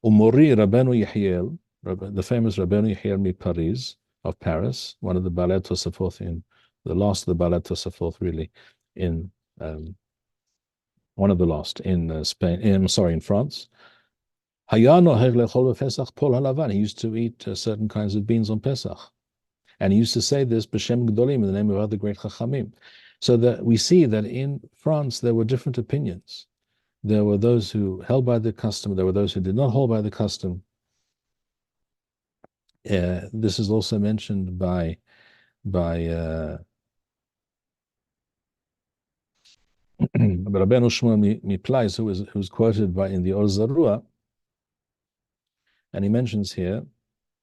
Umori Rabbeinu Yehiel, the famous Rabbeinu Yehiel mi Paris of Paris, one of the Balei Tosafot in the last of the Balei Tosafot, really, in one of the last in Spain. In France. He used to eat certain kinds of beans on Pesach, and he used to say this b'shem gdolim, in the name of other great chachamim. So that we see that in France there were different opinions. There were those who held by the custom. There were those who did not hold by the custom. This is also mentioned by Rabbeinu Shmuel Miplais, who was quoted in the Or Zarua, and he mentions here,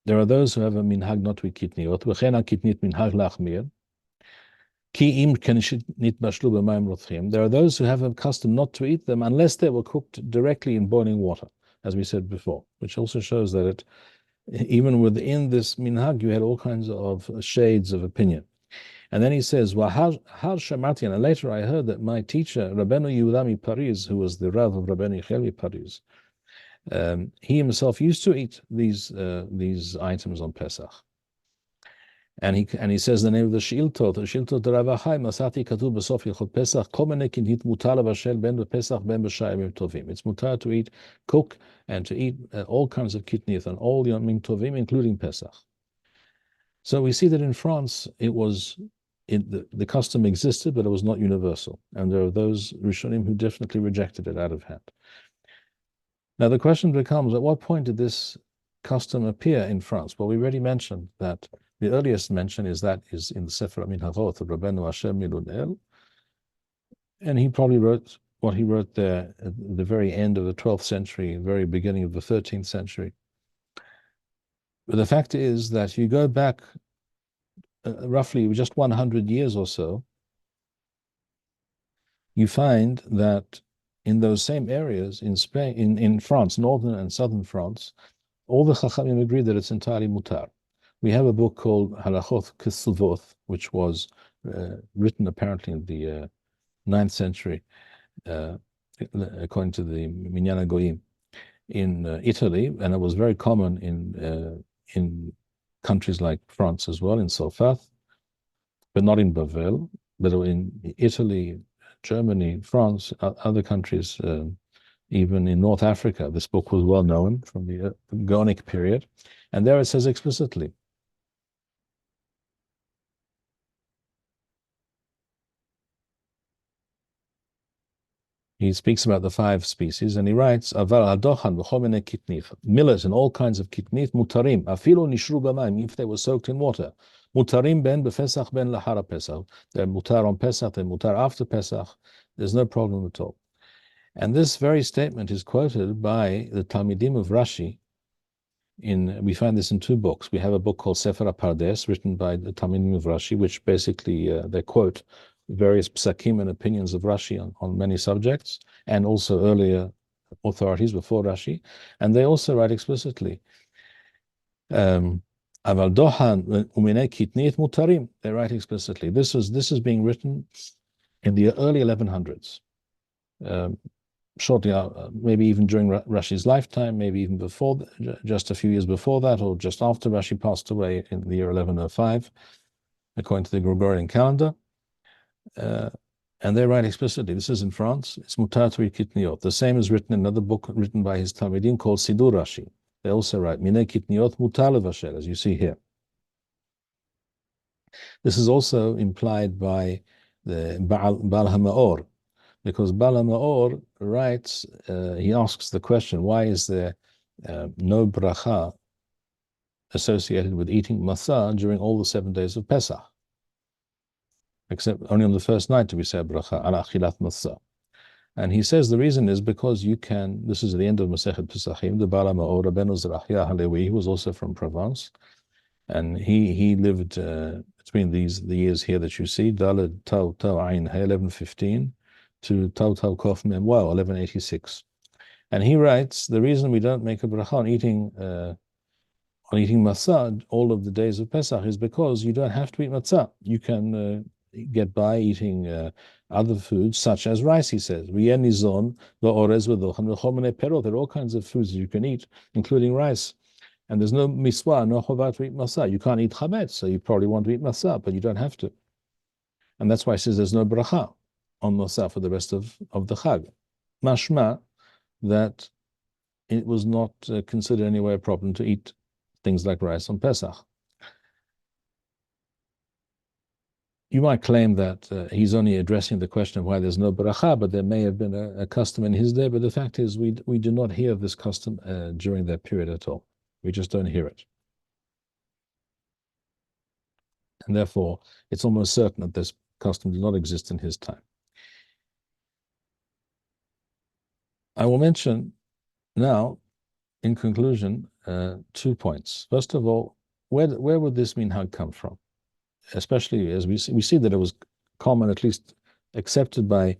there are those who have a minhag not to eat kitniyot. V'chena kitnit minhag lachmir. Ki im kenishit bashlu b'mayim rothchim. There are those who have a custom not to eat them unless they were cooked directly in boiling water, as we said before, which also shows that even within this minhag, you had all kinds of shades of opinion. And then he says, har shamati, and later I heard that my teacher, Rabbeinu Yehuda mi Paris, who was the Rav of Rabbeinu Yechiel mi Paris, he himself used to eat these items on Pesach, and he says the name of the Shiltot Rabbi David Masati Katuv B'Sof Yechot Pesach Kol Minei Kinhit Mutar L'Bashel Ben B'Pesach Ben B'Shayim Tovim. It's mutar to eat, cook, and to eat all kinds of kitniyot and all Yomim Tovim, including Pesach. So we see that in France the custom existed, but it was not universal, and there are those Rishonim who definitely rejected it out of hand. Now the question becomes, at what point did this custom appear in France? Well, we already mentioned that the earliest mention is in the Sefer Minhagot of Rabbeinu Hashem Milunel, and he probably wrote what he wrote there at the very end of the 12th century, very beginning of the 13th century. But the fact is that you go back roughly just 100 years or so, you find that in those same areas in Spain, in France, northern and southern France, all the Chachamim agree that it's entirely mutar. We have a book called Halachot Kesuvoth, which was written apparently in the 9th century, according to the Minyan Goyim, in Italy, and it was very common in countries like France as well, in Salfath, but not in Bavel, but in Italy, Germany, France, other countries, even in North Africa. This book was well known from the Gaonic period. And there it says explicitly, he speaks about the 5 species, and he writes, Aval adochan v'chomene kitnif, millet and all kinds of kitnif, mutarim, afilo nishru b'mayim, if they were soaked in water. Mutarim ben b'fesach ben lahara pesach. They're mutar on Pesach, they're mutar after Pesach. There's no problem at all. And this very statement is quoted by the Talmidim of Rashi. We find this in two books. We have a book called Sefer HaPardes, written by the Talmidim of Rashi, which basically they quote various psakim and opinions of Rashi on many subjects, and also earlier authorities before Rashi. And they also write explicitly, Aval dohan uminei kitniyot mutarim. They write explicitly. This is being written in the early 1100s. Shortly, maybe even during Rashi's lifetime, maybe even before, just a few years before that, or just after Rashi passed away in the year 1105, according to the Gregorian calendar. And they write explicitly, this is in France, it's mutar to read Kitniyot. The same is written in another book written by his Talmidim called Sidur Rashi. They also write, Minei Kitniyot mutar levashel, as you see here. This is also implied by the Baal HaMaor, because Baal HaMaor writes, he asks the question, why is there no bracha associated with eating matzah during all the 7 days of Pesach? Except only on the first night do we say bracha, ala achilat matzah. And he says the reason is because you can, this is at the end of Masechet Pesachim, the Baal HaMaor, Rabbeinu Zerachia Halevi, who was also from Provence, and he lived between the years here that you see, Daled Tau Ayin 1115 to Tau Kof Mem Wow 1186. And he writes, the reason we don't make a bracha on eating matzah all of the days of Pesach is because you don't have to eat matzah. You can get by eating other foods such as rice, he says. There are all kinds of foods that you can eat, including rice. And there's no miswa, no chovah to eat matzah. You can't eat chametz, so you probably want to eat matzah, but you don't have to. And that's why he says there's no bracha on matzah for the rest of the chag. Mashma, that it was not considered anyway a problem to eat things like rice on Pesach. You might claim that he's only addressing the question of why there's no bracha, but there may have been a custom in his day. But the fact is, we do not hear of this custom during that period at all. We just don't hear it. And therefore, it's almost certain that this custom did not exist in his time. I will mention now, in conclusion, 2 points. First of all, where would this minhag come from? Especially as we see that it was common, at least accepted by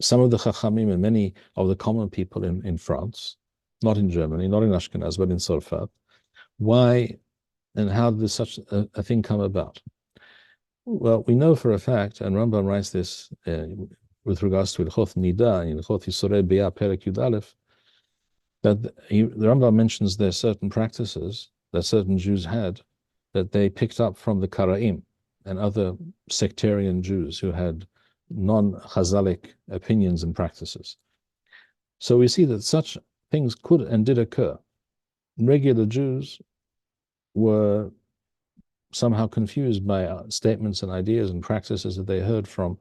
some of the Chachamim and many of the common people in France, not in Germany, not in Ashkenaz, but in Tzarfat. Why and how did such a thing come about? Well, we know for a fact, and Rambam writes this with regards to Ilchot Nida, in Ilchot Yisorei B'Yah Perek Yud Aleph, that the Rambam mentions there certain practices that certain Jews had that they picked up from the Karaim and other sectarian Jews who had non-Chazalic opinions and practices. So we see that such things could and did occur. Regular Jews were somehow confused by statements and ideas and practices that they heard from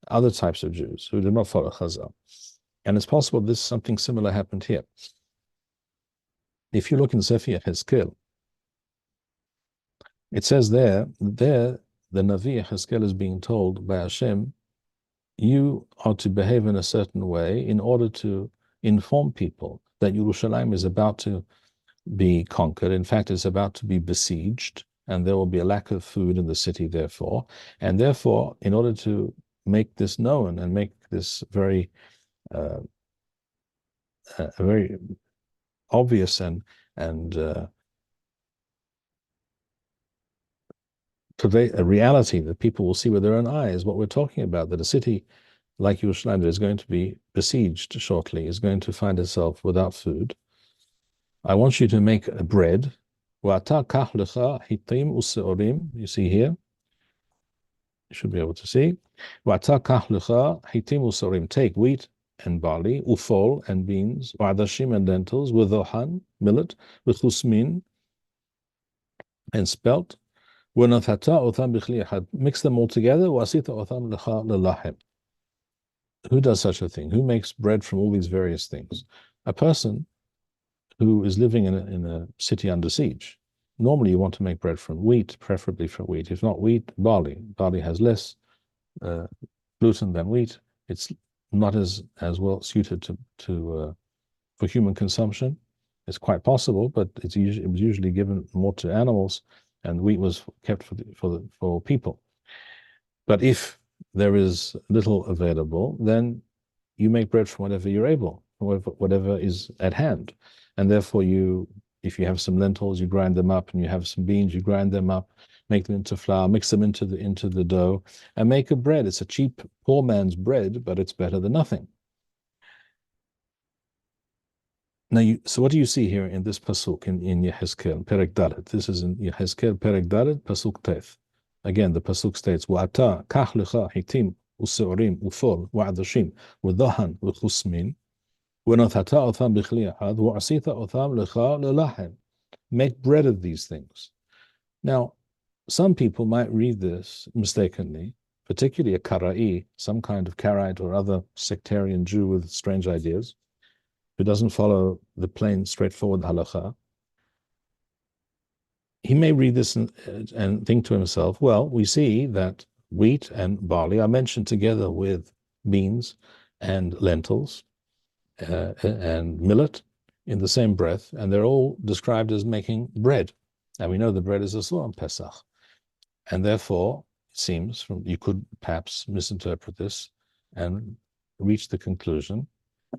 other types of Jews who did not follow Chazal. And it's possible this something similar happened here. If you look in Sefer Yechezkel, it says there, the Navi Yechezkel is being told by Hashem, you are to behave in a certain way in order to inform people that Yerushalayim is about to be conquered. In fact, it's about to be besieged, and there will be a lack of food in the city, therefore. And therefore, in order to make this known and make this very obvious and convey a reality that people will see with their own eyes, what we're talking about, that a city like Yerushalayim that is going to be besieged shortly is going to find itself without food. I want you to make a bread. You see here, you should be able to see. Take wheat and barley, ufol and beans, adashim and lentils, with ohan, millet, with chusmin and spelt. Mix them all together. Who does such a thing? Who makes bread from all these various things? A person who is living in a city under siege. Normally you want to make bread from wheat, preferably from wheat. If not wheat, barley. Barley has less gluten than wheat. It's not as well suited to for human consumption. It's quite possible, but it was usually given more to animals, and wheat was kept for people. But if there is little available, then you make bread from whatever you're able, whatever is at hand, and therefore if you have some lentils, you grind them up, and you have some beans, you grind them up, make them into flour, mix them into the dough, and make a bread. It's a cheap poor man's bread, but it's better than nothing. Now, so what do you see here in this pasuk in Yehezkel, Perek Dalet? This is in Yehezkel, Perek Dalet, pasuk Tef. Again, the pasuk states, "Wa'ata kach lecha hitim u'seorim u'fol u'adashim u'dahan u'chusmin u'nathata otham b'chli ahad u'asita otham lecha lelahem." Make bread of these things. Now, some people might read this mistakenly, particularly a Kara'i, some kind of Karaite or other sectarian Jew with strange ideas, who doesn't follow the plain, straightforward halakha. He may read this and think to himself, well, we see that wheat and barley are mentioned together with beans and lentils and millet in the same breath, and they're all described as making bread. And we know the bread is asur on Pesach. And therefore, it seems, you could perhaps misinterpret this and reach the conclusion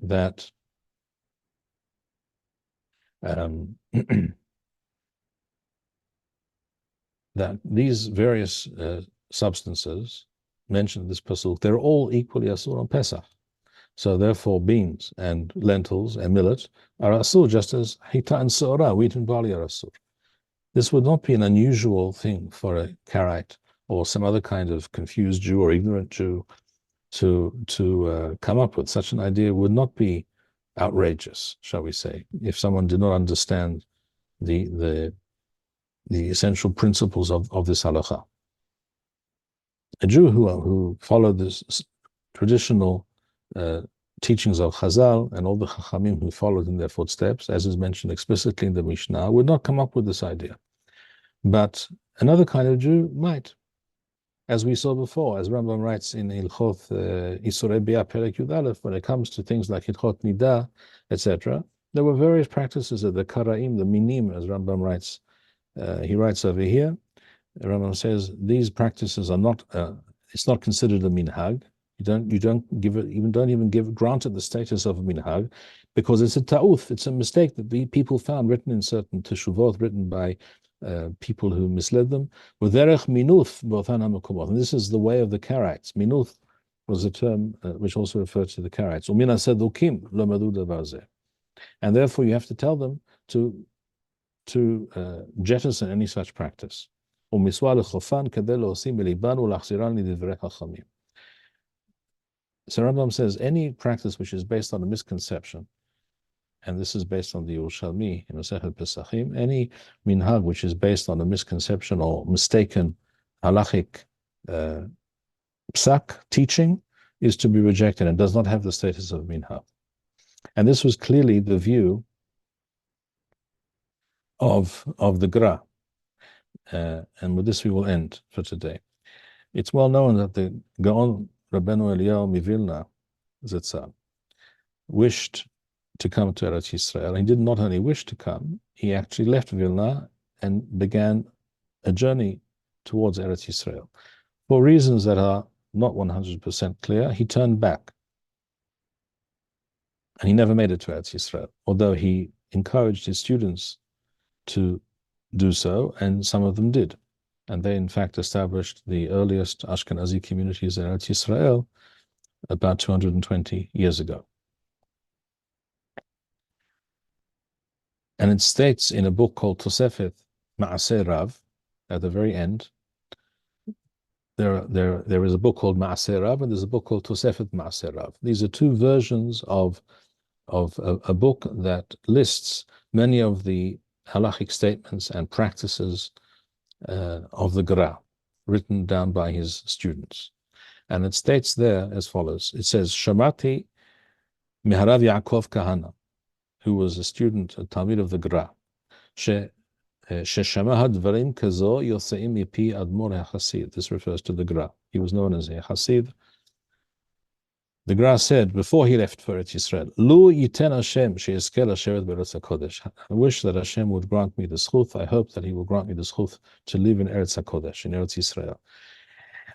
that that these various substances mentioned in this pasuk, they're all equally asur on Pesach. So therefore, beans and lentils and millet are asur, just as hita and seorah, wheat and barley, are asur. This would not be an unusual thing for a Karaite or some other kind of confused Jew or ignorant Jew to come up with. Such an idea would not be outrageous, shall we say, if someone did not understand the essential principles of this halakha. A Jew who followed this traditional teachings of Chazal and all the Chachamim who followed in their footsteps, as is mentioned explicitly in the Mishnah, would not come up with this idea. But another kind of Jew might, as we saw before, as Rambam writes in Hilchot Isurei Bia Perek Yud Aleph, when it comes to things like Hilchot Nidah, etc., there were various practices of the Karaim, the Minim, as Rambam writes. He writes over here, Rambam says, these practices are not, it's not considered a minhag. You don't give it, don't even grant it the status of a minhag, because it's a ta'uth, it's a mistake that the people found written in certain teshuvot, written by people who misled them. V'derech minuth b'othan hamakomot. And this is the way of the Karaites. Minuth was a term which also referred to the Karaites. U'min hasedukim lo madu davar zeh. And therefore you have to tell them to jettison any such practice. U'miswa lechofan kadeh lo'osim b'liban u'lachziran lidivrei hachamim. So Rambam says any practice which is based on a misconception, and this is based on the Yerushalmi in Masechet Pesachim, any minhag which is based on a misconception or mistaken halachic psak teaching is to be rejected and does not have the status of minhag. And this was clearly the view of the Gra. And with this we will end for today. It's well known that the Gaon Rabbeinu Eliyahu Mivilna Zetzal wished to come to Eretz Yisrael. He did not only wish to come, he actually left Vilna and began a journey towards Eretz Yisrael. For reasons that are not 100% clear, he turned back. And he never made it to Eretz Yisrael, although he encouraged his students to do so, and some of them did. And they, in fact, established the earliest Ashkenazi communities in Eretz Yisrael about 220 years ago. And it states in a book called Tosefet Ma'aseh Rav, at the very end, there is a book called Ma'aseh Rav, and there's a book called Tosefet Ma'aseh Rav. These are two versions of a book that lists many of the halachic statements and practices of the Gra, written down by his students. And it states there as follows. It says, Shamati Miharav Yaakov Kahana, who was a student, a Talmid of the Gra, Sheshamaha Dvarim Kazo Yoseim Mipi Admor HaChasid. This refers to the Gra. He was known as a Hasid. The Gra said before he left for Eretz Yisrael, Lu yiten Hashem she'ezkel hasheret be'eretz HaKodesh. I wish that Hashem would grant me the zchut. I hope that He will grant me the zchut to live in Eretz HaKodesh, in Eretz Yisrael.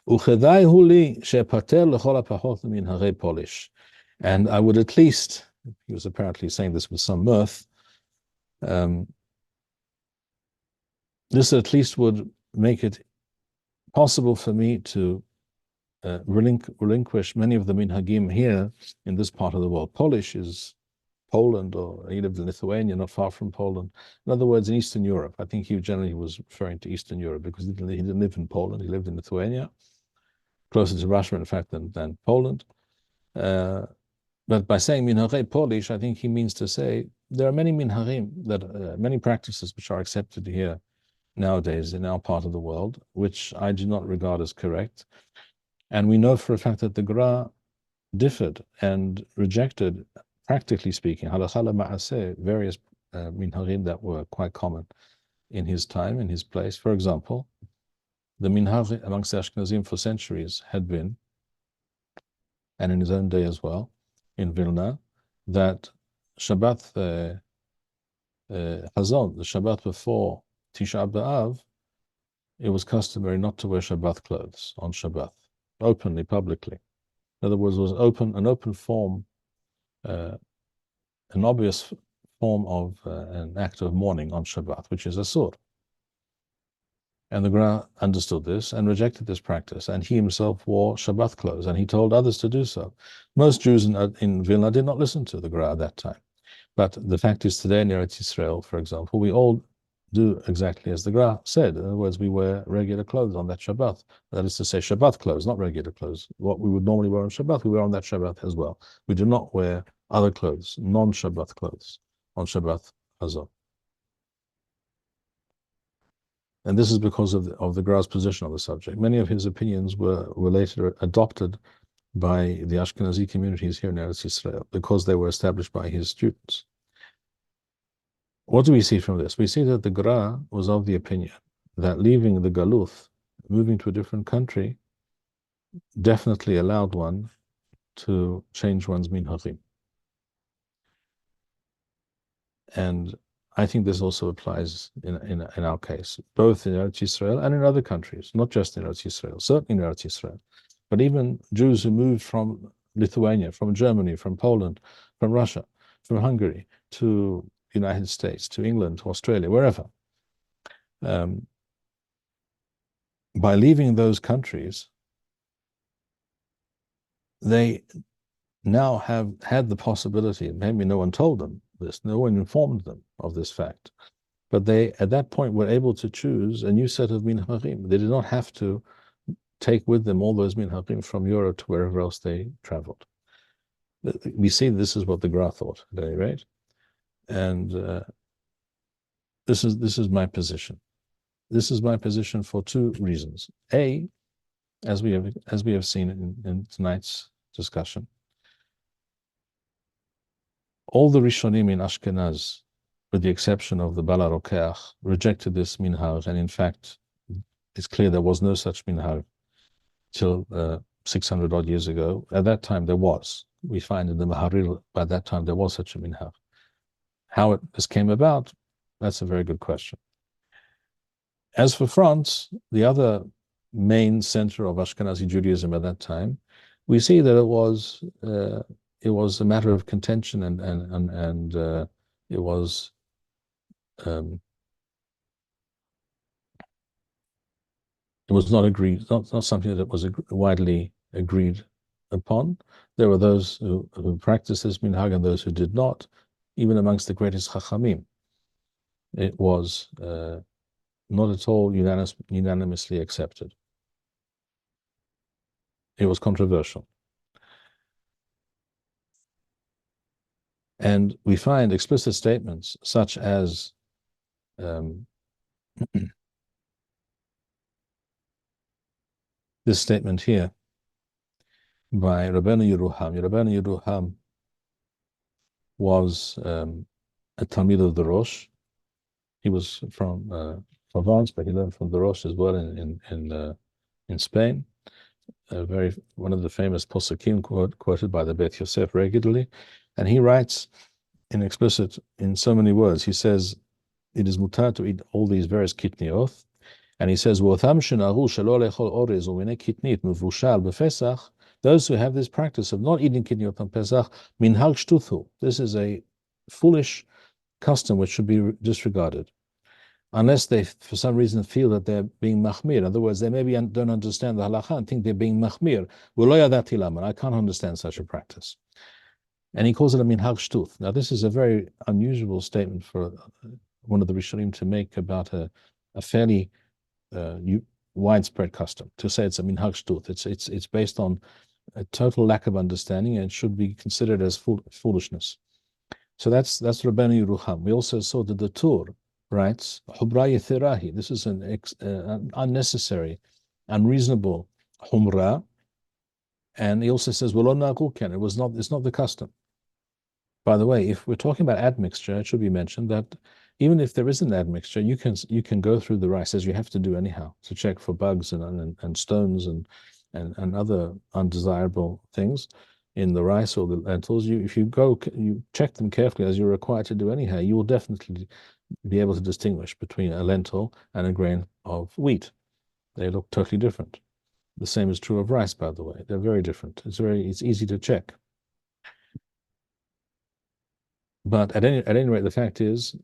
Uchedai hu li she'pater lechol hapachot minhagei Polish. And I would at least, he was apparently saying this with some mirth, this at least would make it possible for me to relinquish many of the minhagim here in this part of the world. Polish is Poland, or he lived in Lithuania, not far from Poland. In other words, in Eastern Europe. I think he generally was referring to Eastern Europe because he didn't live in Poland. He lived in Lithuania, closer to Russia, in fact, than Poland. But by saying minhagei Polish, I think he means to say there are many minhagim, that many practices which are accepted here nowadays in our part of the world, which I do not regard as correct. And we know for a fact that the Gra differed and rejected, practically speaking, halakha ma'aseh, various minhagim that were quite common in his time, in his place. For example, the minhag amongst the Ashkenazim for centuries had been, and in his own day as well, in Vilna, that Shabbat Hazon, the Shabbat before Tisha B'Av, it was customary not to wear Shabbat clothes on Shabbat, openly, publicly. In other words, it was an open form, an obvious form of an act of mourning on Shabbat, which is asur. And the Gra understood this and rejected this practice, and he himself wore Shabbat clothes, and he told others to do so. Most Jews in Vilna did not listen to the Gra at that time. But the fact is, today in Eretz Yisrael, for example, we all do exactly as the Gra said. In other words, we wear regular clothes on that Shabbat. That is to say, Shabbat clothes, not regular clothes. What we would normally wear on Shabbat, we wear on that Shabbat as well. We do not wear other clothes, non-Shabbat clothes, on Shabbat Hazon. And this is because of the Gra's position on the subject. Many of his opinions were later adopted by the Ashkenazi communities here in Eretz Yisrael because they were established by his students. What do we see from this? We see that the Gra was of the opinion that leaving the Galuth, moving to a different country, definitely allowed one to change one's minhagim. And I think this also applies in our case, both in Eretz Yisrael and in other countries, not just in Eretz Yisrael, certainly in Eretz Yisrael, but even Jews who moved from Lithuania, from Germany, from Poland, from Russia, from Hungary, to the United States, to England, to Australia, wherever. By leaving those countries, they now have had the possibility, maybe no one told them this, no one informed them of this fact, but they at that point were able to choose a new set of minhagim. They did not have to take with them all those minhagim from Europe to wherever else they traveled. We see this is what the Gra thought, at any rate, and this is my position. This is my position for two reasons. A, as we have seen in tonight's discussion, all the Rishonim in Ashkenaz, with the exception of the Bala Rokeach, rejected this minhag, and in fact, it's clear there was no such minhag till 600 odd years ago. At that time, there was. We find in the Maharil, by that time, there was such a minhag. How this came about, that's a very good question. As for France, the other main center of Ashkenazi Judaism at that time, we see that it was a matter of contention, and it was not agreed, not something that was widely agreed upon. There were those who practiced this minhag and those who did not. Even amongst the greatest Chachamim, it was not at all unanimously accepted. It was controversial. And we find explicit statements such as this statement here by Rabbeinu Yeruham. Rabbeinu Yeruham was a Talmid of the Rosh. He was from Provence, but he learned from the Rosh as well in Spain. one of the famous Posukim quoted by the Beit Yosef regularly, and he writes in so many words. He says it is mutar to eat all these various kitniyot, and he says those who have this practice of not eating kitniyot on Pesach, minhag shtuthu. This is a foolish custom which should be disregarded, unless they, for some reason, feel that they're being machmir. In other words, they maybe don't understand the halacha and think they're being machmir. I can't understand such a practice. And he calls it a minhag shtuth. Now, this is a very unusual statement for one of the Rishonim to make about a fairly widespread custom. To say it's a minhag shtuth, it's based on a total lack of understanding and should be considered as foolishness. So that's Rabbeinu Yerucham. We also saw that the Tur writes, Hubra yethirahi. This is an unnecessary, unreasonable humra. And he also says, it's not the custom. By the way, if we're talking about admixture, it should be mentioned that even if there is an admixture, you can go through the rice, as you have to do anyhow, to check for bugs and stones and other undesirable things in the rice or the lentils. If you check them carefully, as you're required to do anyhow, you will definitely be able to distinguish between a lentil and a grain of wheat. They look totally different. The same is true of rice, by the way. They're very different. It's easy to check. But at any rate, the fact is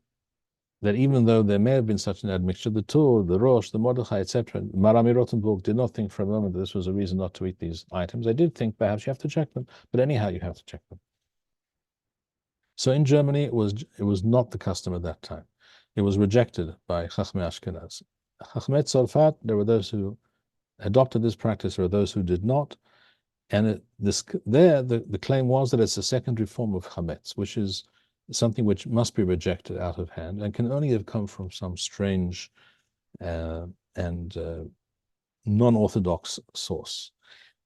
that even though there may have been such an admixture, the Tur, the Rosh, the Mordechai, etc., Marami Rothenburg did not think for a moment that this was a reason not to eat these items. They did think perhaps you have to check them, but anyhow you have to check them. So in Germany, it was not the custom at that time. It was rejected by Chachmei Ashkenaz. Chachmei Tzarfat, there were those who adopted this practice, there were those who did not. And the claim was that it's a secondary form of chametz, which is something which must be rejected out of hand and can only have come from some strange and non-orthodox source.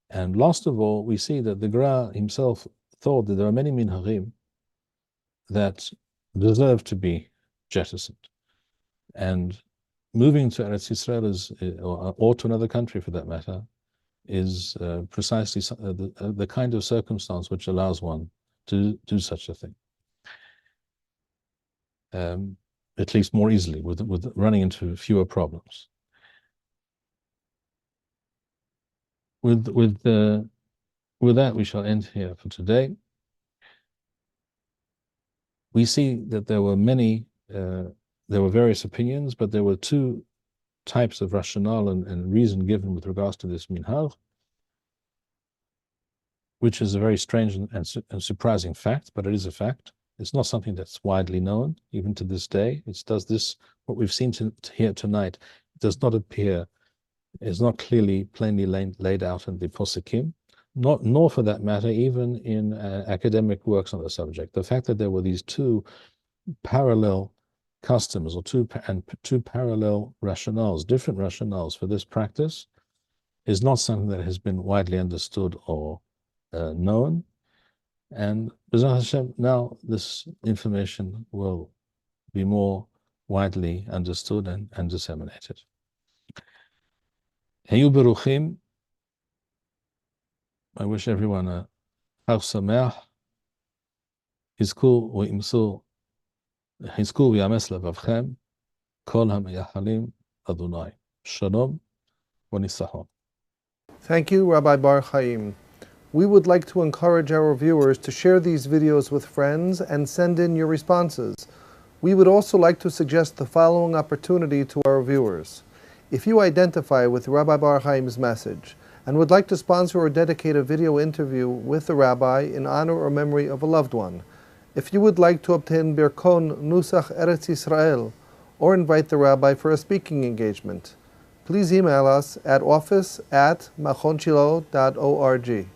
And last of all, we see that the Gra himself thought that there are many minhagim that deserve to be jettisoned. And moving to Eretz Yisrael or to another country for that matter is precisely the kind of circumstance which allows one to do such a thing. At least more easily, with running into fewer problems. With that, we shall end here for today. We see that there were various opinions, but there were two types of rationale and reason given with regards to this minhag, which is a very strange and surprising fact, but it is a fact. It's not something that's widely known, even to this day. What we've seen here tonight, does not appear, is not plainly laid out in the Posukim, nor for that matter, even in academic works on the subject. The fact that there were these two parallel customs or two parallel rationales, different rationales for this practice, is not something that has been widely understood or known. And B'ezras Hashem, now this information will be more widely understood and disseminated. Heyu beruchim. I wish everyone a Chag Sameach. Hizku v'yames levavchem kol ha'meyachalim Adonai. Shalom v'nisachon. Thank you, Rabbi Bar-Hayim. We would like to encourage our viewers to share these videos with friends and send in your responses. We would also like to suggest the following opportunity to our viewers. If you identify with Rabbi Bar-Hayim's message and would like to sponsor or dedicate a video interview with the rabbi in honor or memory of a loved one, if you would like to obtain Birkon Nusach Eretz Yisrael or invite the rabbi for a speaking engagement, please email us at office@machonshilo.org.